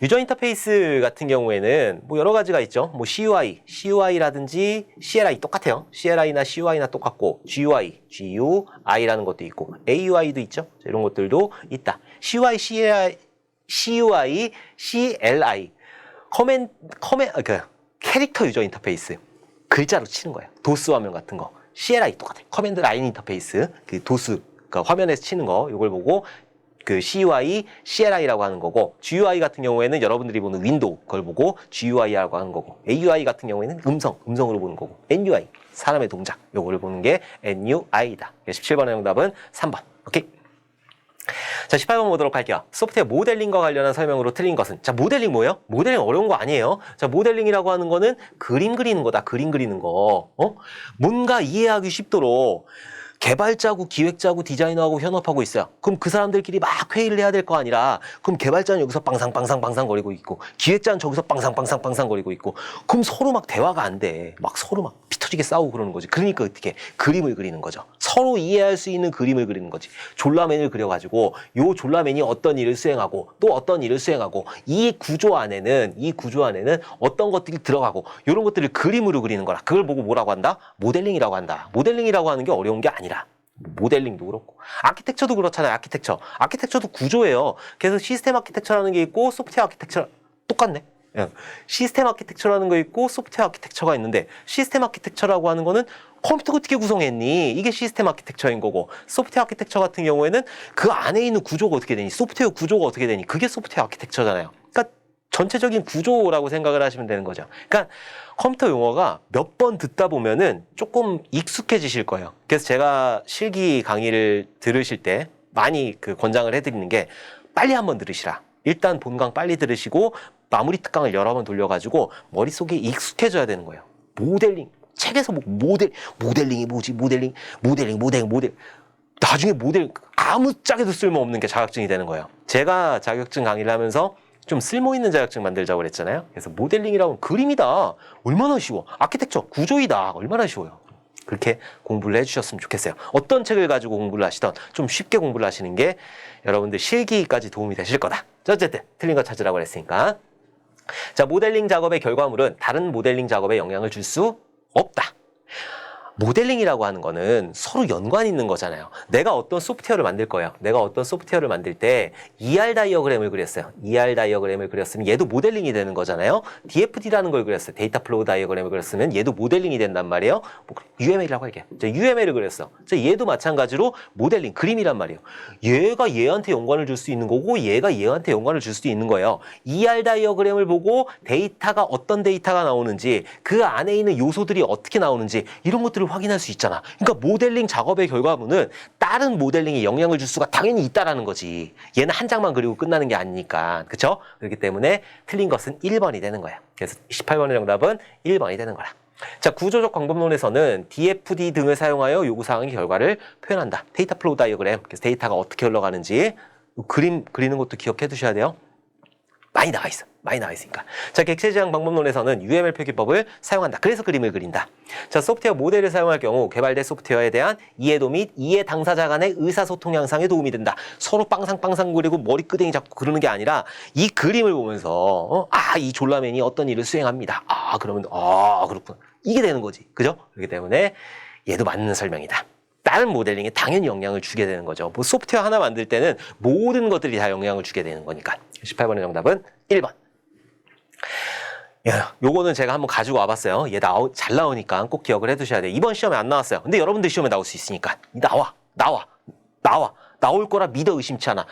유저 인터페이스 같은 경우에는 뭐 여러 가지가 있죠. 뭐 CUI라든지 CLI 똑같아요. CLI나 CUI나 똑같고 GUI라는 것도 있고 AUI도 있죠. 이런 것들도 있다. CUI, CLI 캐릭터 유저 인터페이스 글자로 치는 거예요. 도스 화면 같은 거. CLI 똑같아요. 커맨드 라인 인터페이스. 그 도스, 그러니까 화면에서 치는 거, 이걸 보고 그 CUI, CLI라고 하는 거고, GUI 같은 경우에는 여러분들이 보는 윈도우 그걸 보고 GUI라고 하는 거고, AUI 같은 경우에는 음성으로 보는 거고, NUI 사람의 동작 요거를 보는 게 NUI다. 17번의 정답은 3번. 오케이. 자, 18번 보도록 할게요. 소프트웨어 모델링과 관련한 설명으로 틀린 것은? 자, 모델링 뭐예요? 모델링 어려운 거 아니에요. 자, 모델링이라고 하는 거는 그림 그리는 거다. 그림 그리는 거. 뭔가 이해하기 쉽도록 개발자고 기획자고 디자이너하고 현업하고 있어요. 그럼 그 사람들끼리 막 회의를 해야 될 거 아니라, 그럼 개발자는 여기서 빵상빵상빵상 거리고 있고 기획자는 저기서 빵상빵상빵상 거리고 있고, 그럼 서로 막 대화가 안 돼. 막 서로 막 피 터지게 싸우고 그러는 거지. 그러니까 어떻게 그림을 그리는 거죠. 서로 이해할 수 있는 그림을 그리는 거지. 졸라맨을 그려가지고 요 졸라맨이 어떤 일을 수행하고 또 어떤 일을 수행하고, 이 구조 안에는 어떤 것들이 들어가고, 이런 것들을 그림으로 그리는 거라. 그걸 보고 뭐라고 한다? 모델링이라고 한다. 모델링이라고 하는 게 어려운 게 아니라, 모델링도 그렇고 아키텍처도 그렇잖아요. 아키텍처도 구조예요. 그래서 시스템 아키텍처라는 게 있고 소프트웨어 아키텍처 똑같네. 시스템 아키텍처라는 거 있고 소프트웨어 아키텍처가 있는데, 시스템 아키텍처라고 하는 거는 컴퓨터 어떻게 구성했니? 이게 시스템 아키텍처인 거고, 소프트웨어 아키텍처 같은 경우에는 그 안에 있는 구조가 어떻게 되니? 소프트웨어 구조가 어떻게 되니? 그게 소프트웨어 아키텍처잖아요. 그러니까 전체적인 구조라고 생각을 하시면 되는 거죠. 그러니까 컴퓨터 용어가 몇 번 듣다 보면은 조금 익숙해지실 거예요. 그래서 제가 실기 강의를 들으실 때 많이 그 권장을 해드리는 게, 빨리 한번 들으시라. 일단 본강 빨리 들으시고 마무리 특강을 여러 번 돌려가지고 머릿속에 익숙해져야 되는 거예요. 모델링. 책에서 뭐 모델링이 뭐지? 모델. 나중에 모델 아무짝에도 쓸모없는 게 자격증이 되는 거예요. 제가 자격증 강의를 하면서 좀 쓸모있는 자격증 만들자고 그랬잖아요. 그래서 모델링이라고 그림이다. 얼마나 쉬워. 아키텍처, 구조이다. 얼마나 쉬워요. 그렇게 공부를 해주셨으면 좋겠어요. 어떤 책을 가지고 공부를 하시던 좀 쉽게 공부를 하시는 게 여러분들 실기까지 도움이 되실 거다. 어쨌든 틀린 거 찾으라고 그랬으니까. 자, 모델링 작업의 결과물은 다른 모델링 작업에 영향을 줄 수 없다. 모델링이라고 하는 거는 서로 연관이 있는 거잖아요. 내가 어떤 소프트웨어를 만들 거예요. 내가 어떤 소프트웨어를 만들 때 ER 다이어그램을 그렸어요. ER 다이어그램을 그렸으면 얘도 모델링이 되는 거잖아요. DFD라는 걸 그렸어요. 데이터 플로우 다이어그램을 그렸으면 얘도 모델링이 된단 말이에요. UML이라고 할게요. UML을 그렸어. 얘도 마찬가지로 모델링, 그림이란 말이에요. 얘가 얘한테 연관을 줄 수 있는 거고 얘가 얘한테 연관을 줄 수도 있는 거예요. ER 다이어그램을 보고 데이터가 어떤 데이터가 나오는지, 그 안에 있는 요소들이 어떻게 나오는지, 이런 것들을 확인할 수 있잖아. 그러니까 모델링 작업의 결과물은 다른 모델링에 영향을 줄 수가 당연히 있다라는 거지. 얘는 한 장만 그리고 끝나는 게 아니니까. 그렇죠? 그렇기 때문에 틀린 것은 1번이 되는 거야. 그래서 18번의 정답은 1번이 되는 거라. 자, 구조적 방법론에서는 DFD 등을 사용하여 요구사항의 결과를 표현한다. 데이터 플로우 다이어그램. 그래서 데이터가 어떻게 흘러가는지 그림 그리는 것도 기억해 두셔야 돼요. 많이 나와 있으니까. 자, 객체지향 방법론에서는 UML 표기법을 사용한다. 그래서 그림을 그린다. 자, 소프트웨어 모델을 사용할 경우 개발된 소프트웨어에 대한 이해도 및 이해 당사자 간의 의사소통 향상에 도움이 된다. 서로 빵상빵상 그리고 머리끄댕이 잡고 그러는 게 아니라 이 그림을 보면서 이 졸라맨이 어떤 일을 수행합니다. 그러면 그렇구나. 이게 되는 거지. 그죠? 그렇기 때문에 얘도 맞는 설명이다. 다른 모델링에 당연히 영향을 주게 되는 거죠. 뭐 소프트웨어 하나 만들 때는 모든 것들이 다 영향을 주게 되는 거니까. 18번의 정답은 1번. 요거는 제가 한번 가지고 와봤어요. 얘 잘 나오니까 꼭 기억을 해두셔야 돼요. 이번 시험에 안 나왔어요. 근데 여러분들 시험에 나올 수 있으니까. 나올 거라 믿어 의심치 않아.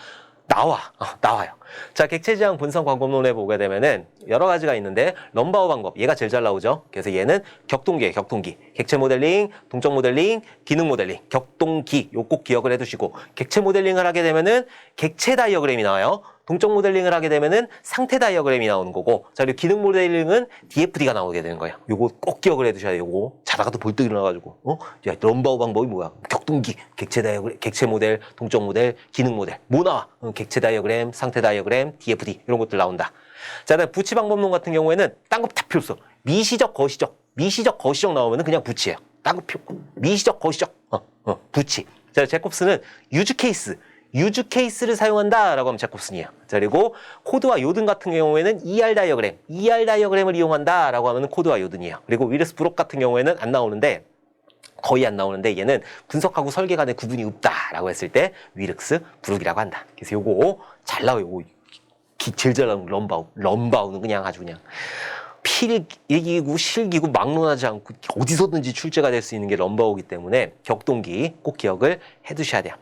나와요. 자, 객체지향 분석 방법론에 보게 되면은 여러 가지가 있는데, 럼바우 방법, 얘가 제일 잘 나오죠. 그래서 얘는 격동기예요, 격동기. 객체 모델링, 동적 모델링, 기능 모델링, 격동기. 요 꼭 기억을 해두시고, 객체 모델링을 하게 되면은 객체 다이어그램이 나와요. 동적 모델링을 하게 되면은 상태 다이어그램이 나오는 거고, 자, 그리고 기능 모델링은 DFD가 나오게 되는 거예요. 요거 꼭 기억을 해두셔야 돼요. 요거 자다가도 벌떡 일어나가지고, 야, 럼바우 방법이 뭐야? 격동기, 객체 다이어그램, 객체 모델, 동적 모델, 기능 모델. 뭐 나와? 객체 다이어그램, 상태 다이어그램, DFD 이런 것들 나온다. 자, 그다음 부치 방법론 같은 경우에는 딴 거 다 필요 없어. 미시적, 거시적 나오면은 그냥 부치예요. 딴 거 필요 없고. 미시적, 거시적, 부치. 자, 제콥스는 유즈 케이스를 사용한다라고 하면 제콥슨이에요. 자, 그리고 코드와 요든 같은 경우에는 ER 다이어그램을 이용한다라고 하면 코드와 요든이에요. 그리고 위르스 브록 같은 경우에는 거의 안 나오는데 얘는 분석하고 설계 간의 구분이 없다라고 했을 때 위르스 브룩이라고 한다. 그래서 요거 잘 나와요. 요거 제일 잘 나오는 럼바우는 그냥 아주 그냥 필기구 실기구 막론하지 않고 어디서든지 출제가 될 수 있는 게 럼바우이기 때문에 격동기 꼭 기억을 해두셔야 돼요.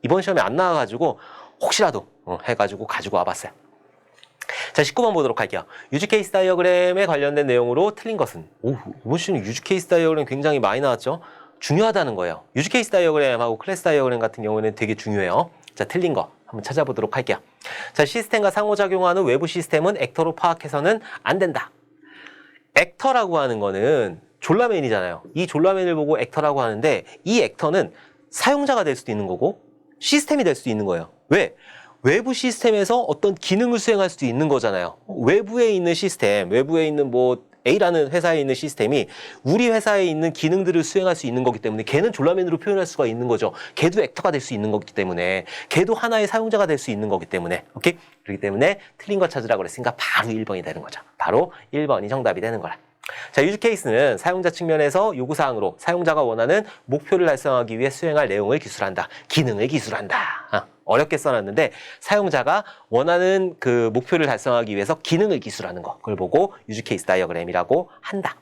이번 시험에 안 나와가지고 혹시라도 해가지고 가지고 와봤어요. 자, 19번 보도록 할게요. 유즈 케이스 다이어그램에 관련된 내용으로 틀린 것은? 이번 시험에 유즈 케이스 다이어그램 굉장히 많이 나왔죠? 중요하다는 거예요. 유즈 케이스 다이어그램하고 클래스 다이어그램 같은 경우에는 되게 중요해요. 자, 틀린 거 한번 찾아보도록 할게요. 자, 시스템과 상호작용하는 외부 시스템은 액터로 파악해서는 안 된다. 액터라고 하는 거는 졸라맨이잖아요. 이 졸라맨을 보고 액터라고 하는데 이 액터는 사용자가 될 수도 있는 거고 시스템이 될 수도 있는 거예요. 왜? 외부 시스템에서 어떤 기능을 수행할 수도 있는 거잖아요. 외부에 있는 시스템, 외부에 있는 뭐 A라는 회사에 있는 시스템이 우리 회사에 있는 기능들을 수행할 수 있는 거기 때문에 걔는 졸라맨으로 표현할 수가 있는 거죠. 걔도 액터가 될 수 있는 거기 때문에 걔도 하나의 사용자가 될 수 있는 거기 때문에 오케이? 그렇기 때문에 틀린 거 찾으라고 그랬으니까 바로 1번이 되는 거죠. 바로 1번이 정답이 되는 거라. 자, 유즈 케이스는 사용자 측면에서 요구사항으로 사용자가 원하는 목표를 달성하기 위해 수행할 내용을 기술한다. 기능을 기술한다. 어렵게 써놨는데 사용자가 원하는 그 목표를 달성하기 위해서 기능을 기술하는 거, 그걸 보고 유즈 케이스 다이어그램이라고 한다.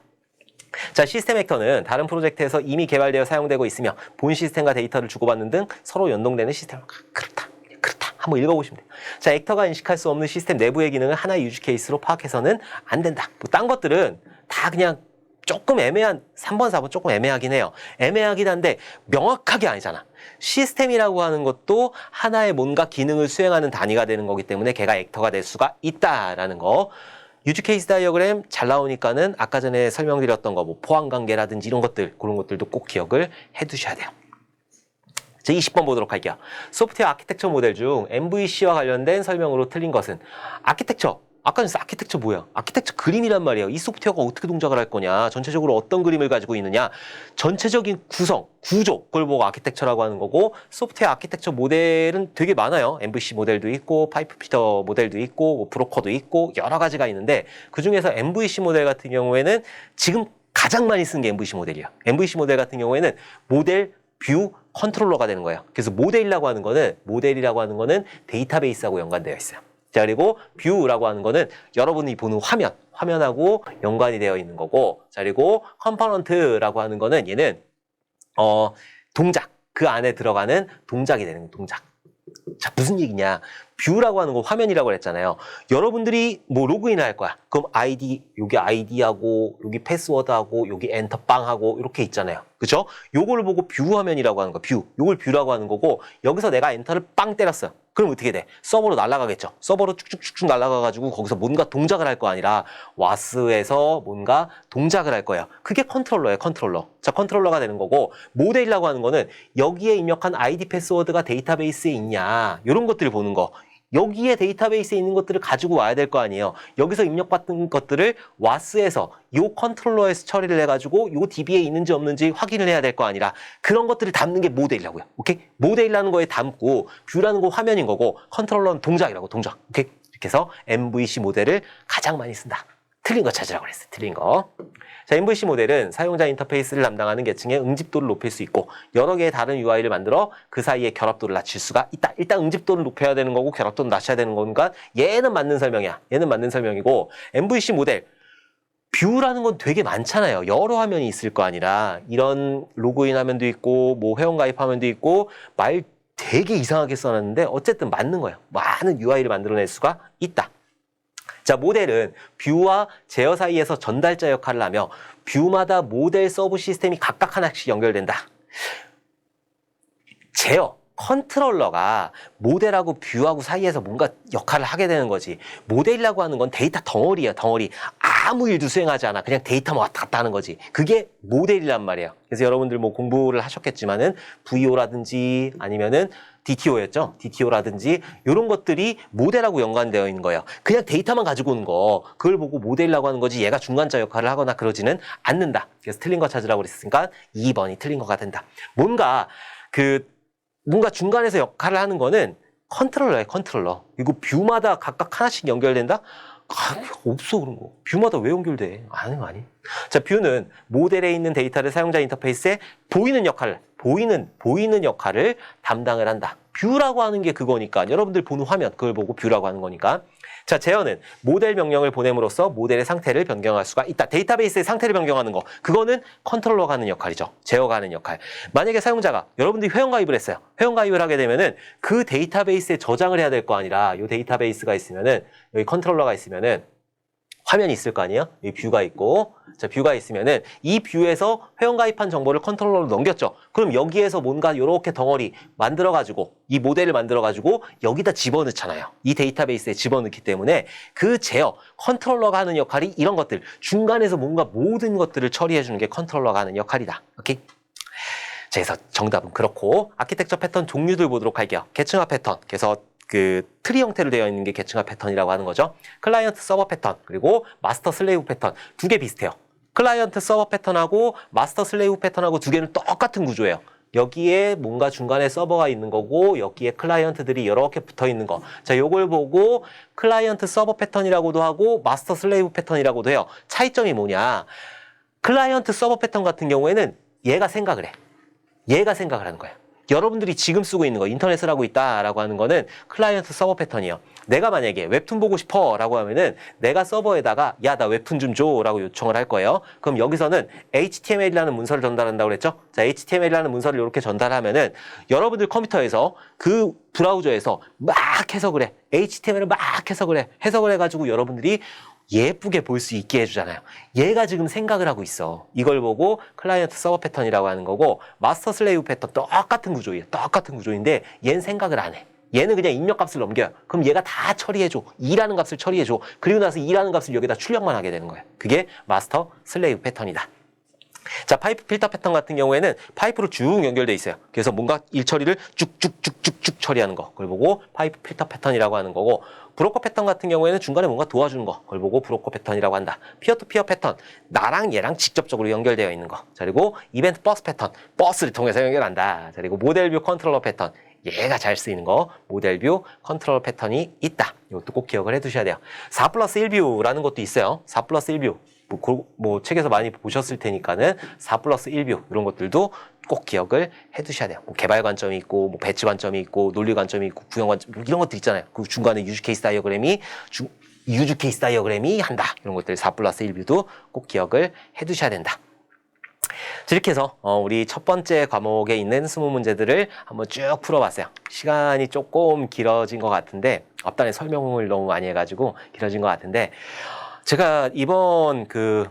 자, 시스템 액터는 다른 프로젝트에서 이미 개발되어 사용되고 있으며 본 시스템과 데이터를 주고받는 등 서로 연동되는 시스템. 그렇다. 한번 읽어보시면 돼요. 자, 액터가 인식할 수 없는 시스템 내부의 기능을 하나의 유즈 케이스로 파악해서는 안 된다. 뭐 딴 것들은 다 그냥 조금 애매한 3번, 4번 조금 애매하긴 해요. 애매하긴 한데 명확하게 아니잖아. 시스템이라고 하는 것도 하나의 뭔가 기능을 수행하는 단위가 되는 거기 때문에 걔가 액터가 될 수가 있다라는 거. 유즈 케이스 다이어그램 잘 나오니까는 아까 전에 설명드렸던 거 뭐 포항관계라든지 이런 것들, 그런 것들도 꼭 기억을 해두셔야 돼요. 자, 20번 보도록 할게요. 소프트웨어 아키텍처 모델 중 MVC와 관련된 설명으로 틀린 것은? 아키텍처. 아까 전에 아키텍처 뭐야? 아키텍처 그림이란 말이에요. 이 소프트웨어가 어떻게 동작을 할 거냐, 전체적으로 어떤 그림을 가지고 있느냐, 전체적인 구성, 구조, 그걸 보고 아키텍처라고 하는 거고, 소프트웨어 아키텍처 모델은 되게 많아요. MVC 모델도 있고, 파이프 피터 모델도 있고, 뭐 브로커도 있고, 여러 가지가 있는데 그 중에서 MVC 모델 같은 경우에는 지금 가장 많이 쓰는 게 MVC 모델이에요. MVC 모델 같은 경우에는 모델, 뷰, 컨트롤러가 되는 거예요. 그래서 모델이라고 하는 거는 데이터베이스하고 연관되어 있어요. 자, 그리고 뷰라고 하는 거는 여러분이 보는 화면하고 연관이 되어 있는 거고, 자, 그리고 컴포넌트라고 하는 거는 얘는 동작, 그 안에 들어가는 동작이 되는 거예요. 동작. 자, 무슨 얘기냐? 뷰라고 하는 거 화면이라고 했잖아요. 여러분들이 뭐 로그인을 할 거야. 그럼 여기 아이디하고 여기 패스워드하고 여기 엔터빵하고 이렇게 있잖아요. 그죠? 요거를 보고 뷰 화면이라고 하는 거, 요걸 뷰라고 하는 거고, 여기서 내가 엔터를 빵 때렸어요. 그럼 어떻게 돼? 서버로 날아가겠죠. 서버로 쭉쭉쭉쭉 날아가가지고 거기서 뭔가 동작을 할 거 아니라 와스에서 뭔가 동작을 할 거예요. 그게 컨트롤러예요, 컨트롤러. 자, 컨트롤러가 되는 거고, 모델이라고 하는 거는 여기에 입력한 아이디 패스워드가 데이터베이스에 있냐, 이런 것들을 보는 거. 여기에 데이터베이스에 있는 것들을 가지고 와야 될 거 아니에요. 여기서 입력받은 것들을 와스에서 요 컨트롤러에서 처리를 해가지고 요 DB에 있는지 없는지 확인을 해야 될 거 아니라 그런 것들을 담는 게 모델이라고요. 오케이? 모델이라는 거에 담고 뷰라는 거 화면인 거고 컨트롤러는 동작이라고, 동작. 오케이? 이렇게 해서 MVC 모델을 가장 많이 쓴다. 틀린 거 찾으라고 그랬어요. 틀린 거. 자, MVC 모델은 사용자 인터페이스를 담당하는 계층의 응집도를 높일 수 있고 여러 개의 다른 UI를 만들어 그 사이의 결합도를 낮출 수가 있다. 일단 응집도를 높여야 되는 거고 결합도를 낮춰야 되는 거니까 얘는 맞는 설명이야. 얘는 맞는 설명이고, MVC 모델 뷰라는 건 되게 많잖아요. 여러 화면이 있을 거 아니라 이런 로그인 화면도 있고 뭐 회원가입 화면도 있고 말 되게 이상하게 써놨는데 어쨌든 맞는 거예요. 많은 UI를 만들어낼 수가 있다. 자, 모델은 뷰와 제어 사이에서 전달자 역할을 하며 뷰마다 모델 서브 시스템이 각각 하나씩 연결된다. 제어, 컨트롤러가 모델하고 뷰하고 사이에서 뭔가 역할을 하게 되는 거지. 모델이라고 하는 건 데이터 덩어리야, 덩어리. 아무 일도 수행하지 않아. 그냥 데이터만 왔다 갔다 하는 거지. 그게 모델이란 말이에요. 그래서 여러분들 뭐 공부를 하셨겠지만은 VO라든지 아니면은 DTO였죠. DTO라든지 이런 것들이 모델하고 연관되어 있는 거예요. 그냥 데이터만 가지고 오는 거, 그걸 보고 모델이라고 하는 거지 얘가 중간자 역할을 하거나 그러지는 않는다. 그래서 틀린 거 찾으라고 그랬으니까 2번이 틀린 거가 된다. 뭔가 중간에서 역할을 하는 거는 컨트롤러예요, 컨트롤러. 이거 뷰마다 각각 하나씩 연결된다? 없어, 그런 거. 뷰마다 왜 연결돼? 아니. 자, 뷰는 모델에 있는 데이터를 사용자 인터페이스에 보이는 역할을 담당을 한다. 뷰라고 하는 게 그거니까 여러분들 보는 화면 그걸 보고 뷰라고 하는 거니까. 자, 제어는 모델 명령을 보냄으로써 모델의 상태를 변경할 수가 있다. 데이터베이스의 상태를 변경하는 거. 그거는 컨트롤러가 하는 역할이죠. 제어가 하는 역할. 만약에 사용자가 여러분들이 회원가입을 했어요. 회원가입을 하게 되면은 그 데이터베이스에 저장을 해야 될 거 아니라 이 데이터베이스가 있으면은 여기 컨트롤러가 있으면은 화면이 있을 거 아니에요? 여기 뷰가 있고, 자, 뷰가 있으면은 이 뷰에서 회원가입한 정보를 컨트롤러로 넘겼죠. 그럼 여기에서 뭔가 이렇게 덩어리 만들어가지고, 이 모델을 만들어가지고 여기다 집어넣잖아요. 이 데이터베이스에 집어넣기 때문에 그 제어, 컨트롤러가 하는 역할이 이런 것들, 중간에서 뭔가 모든 것들을 처리해주는 게 컨트롤러가 하는 역할이다. 오케이? 자, 그래서 정답은 그렇고, 아키텍처 패턴 종류들 보도록 할게요. 계층화 패턴. 그래서 그 트리 형태로 되어 있는 게 계층화 패턴이라고 하는 거죠. 클라이언트 서버 패턴 그리고 마스터 슬레이브 패턴 두 개 비슷해요. 클라이언트 서버 패턴하고 마스터 슬레이브 패턴하고 두 개는 똑같은 구조예요. 여기에 뭔가 중간에 서버가 있는 거고 여기에 클라이언트들이 이렇게 붙어 있는 거. 자, 요걸 보고 클라이언트 서버 패턴이라고도 하고 마스터 슬레이브 패턴이라고도 해요. 차이점이 뭐냐? 클라이언트 서버 패턴 같은 경우에는 얘가 생각을 해. 얘가 생각을 하는 거예요. 여러분들이 지금 쓰고 있는 거, 인터넷을 하고 있다라고 하는 거는 클라이언트 서버 패턴이에요. 내가 만약에 웹툰 보고 싶어 라고 하면은 내가 서버에다가 야, 나 웹툰 좀 줘 라고 요청을 할 거예요. 그럼 여기서는 HTML이라는 문서를 전달한다고 그랬죠? 자, HTML이라는 문서를 이렇게 전달하면은 여러분들 컴퓨터에서 그 브라우저에서 막 해석을 해. HTML을 막 해석을 해. 해석을 해가지고 여러분들이 예쁘게 볼 수 있게 해주잖아요. 얘가 지금 생각을 하고 있어. 이걸 보고 클라이언트 서버 패턴이라고 하는 거고 마스터 슬레이브 패턴 똑같은 구조예요. 똑같은 구조인데 얘는 생각을 안 해. 얘는 그냥 입력값을 넘겨요. 그럼 얘가 다 처리해줘. 2라는 값을 처리해줘. 그리고 나서 2라는 값을 여기다 출력만 하게 되는 거예요. 그게 마스터 슬레이브 패턴이다. 자, 파이프 필터 패턴 같은 경우에는 파이프로 쭉 연결돼 있어요. 그래서 뭔가 일 처리를 쭉쭉쭉쭉쭉 처리하는 거. 그걸 보고 파이프 필터 패턴이라고 하는 거고 브로커 패턴 같은 경우에는 중간에 뭔가 도와주는 거. 그걸 보고 브로커 패턴이라고 한다. 피어 투 피어 패턴. 나랑 얘랑 직접적으로 연결되어 있는 거. 자, 그리고 이벤트 버스 패턴. 버스를 통해서 연결한다. 자, 그리고 모델 뷰 컨트롤러 패턴. 얘가 잘 쓰이는 거. 모델 뷰 컨트롤러 패턴이 있다. 이것도 꼭 기억을 해 두셔야 돼요. 4+1뷰라는 것도 있어요. 4+1뷰. 뭐 책에서 많이 보셨을 테니까는 4+1뷰 이런 것들도 꼭 기억을 해 두셔야 돼요. 뭐 개발 관점이 있고 뭐 배치 관점이 있고 논리 관점이 있고 구형 관점 이런 것들 있잖아요. 그 중간에 유즈 케이스 다이어그램이 한다. 이런 것들 4+1뷰도 꼭 기억을 해 두셔야 된다. 자, 이렇게 해서 우리 첫 번째 과목에 있는 20문제들을 한번 쭉 풀어봤어요. 시간이 조금 길어진 것 같은데 앞단에 설명을 너무 많이 해가지고 길어진 것 같은데 제가 이번 그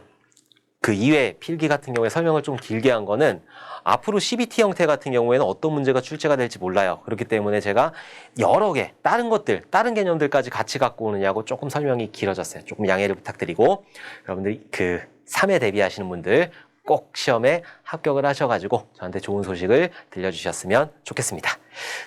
2회 필기 같은 경우에 설명을 좀 길게 한 거는 앞으로 CBT 형태 같은 경우에는 어떤 문제가 출제가 될지 몰라요. 그렇기 때문에 제가 여러 개, 다른 개념들까지 같이 갖고 오느냐고 조금 설명이 길어졌어요. 조금 양해를 부탁드리고 여러분들이 그 3회 대비하시는 분들 꼭 시험에 합격을 하셔가지고 저한테 좋은 소식을 들려주셨으면 좋겠습니다.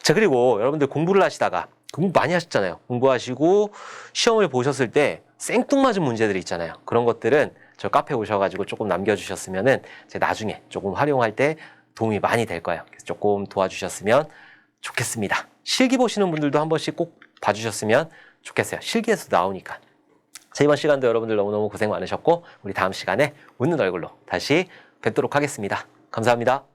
자, 그리고 여러분들 공부를 하시다가 공부 많이 하셨잖아요. 공부하시고 시험을 보셨을 때 생뚱맞은 문제들이 있잖아요. 그런 것들은 저 카페 오셔가지고 조금 남겨주셨으면은 제가 나중에 조금 활용할 때 도움이 많이 될 거예요. 그래서 조금 도와주셨으면 좋겠습니다. 실기 보시는 분들도 한 번씩 꼭 봐주셨으면 좋겠어요. 실기에서 나오니까. 자, 이번 시간도 여러분들 너무너무 고생 많으셨고 우리 다음 시간에 웃는 얼굴로 다시 뵙도록 하겠습니다. 감사합니다.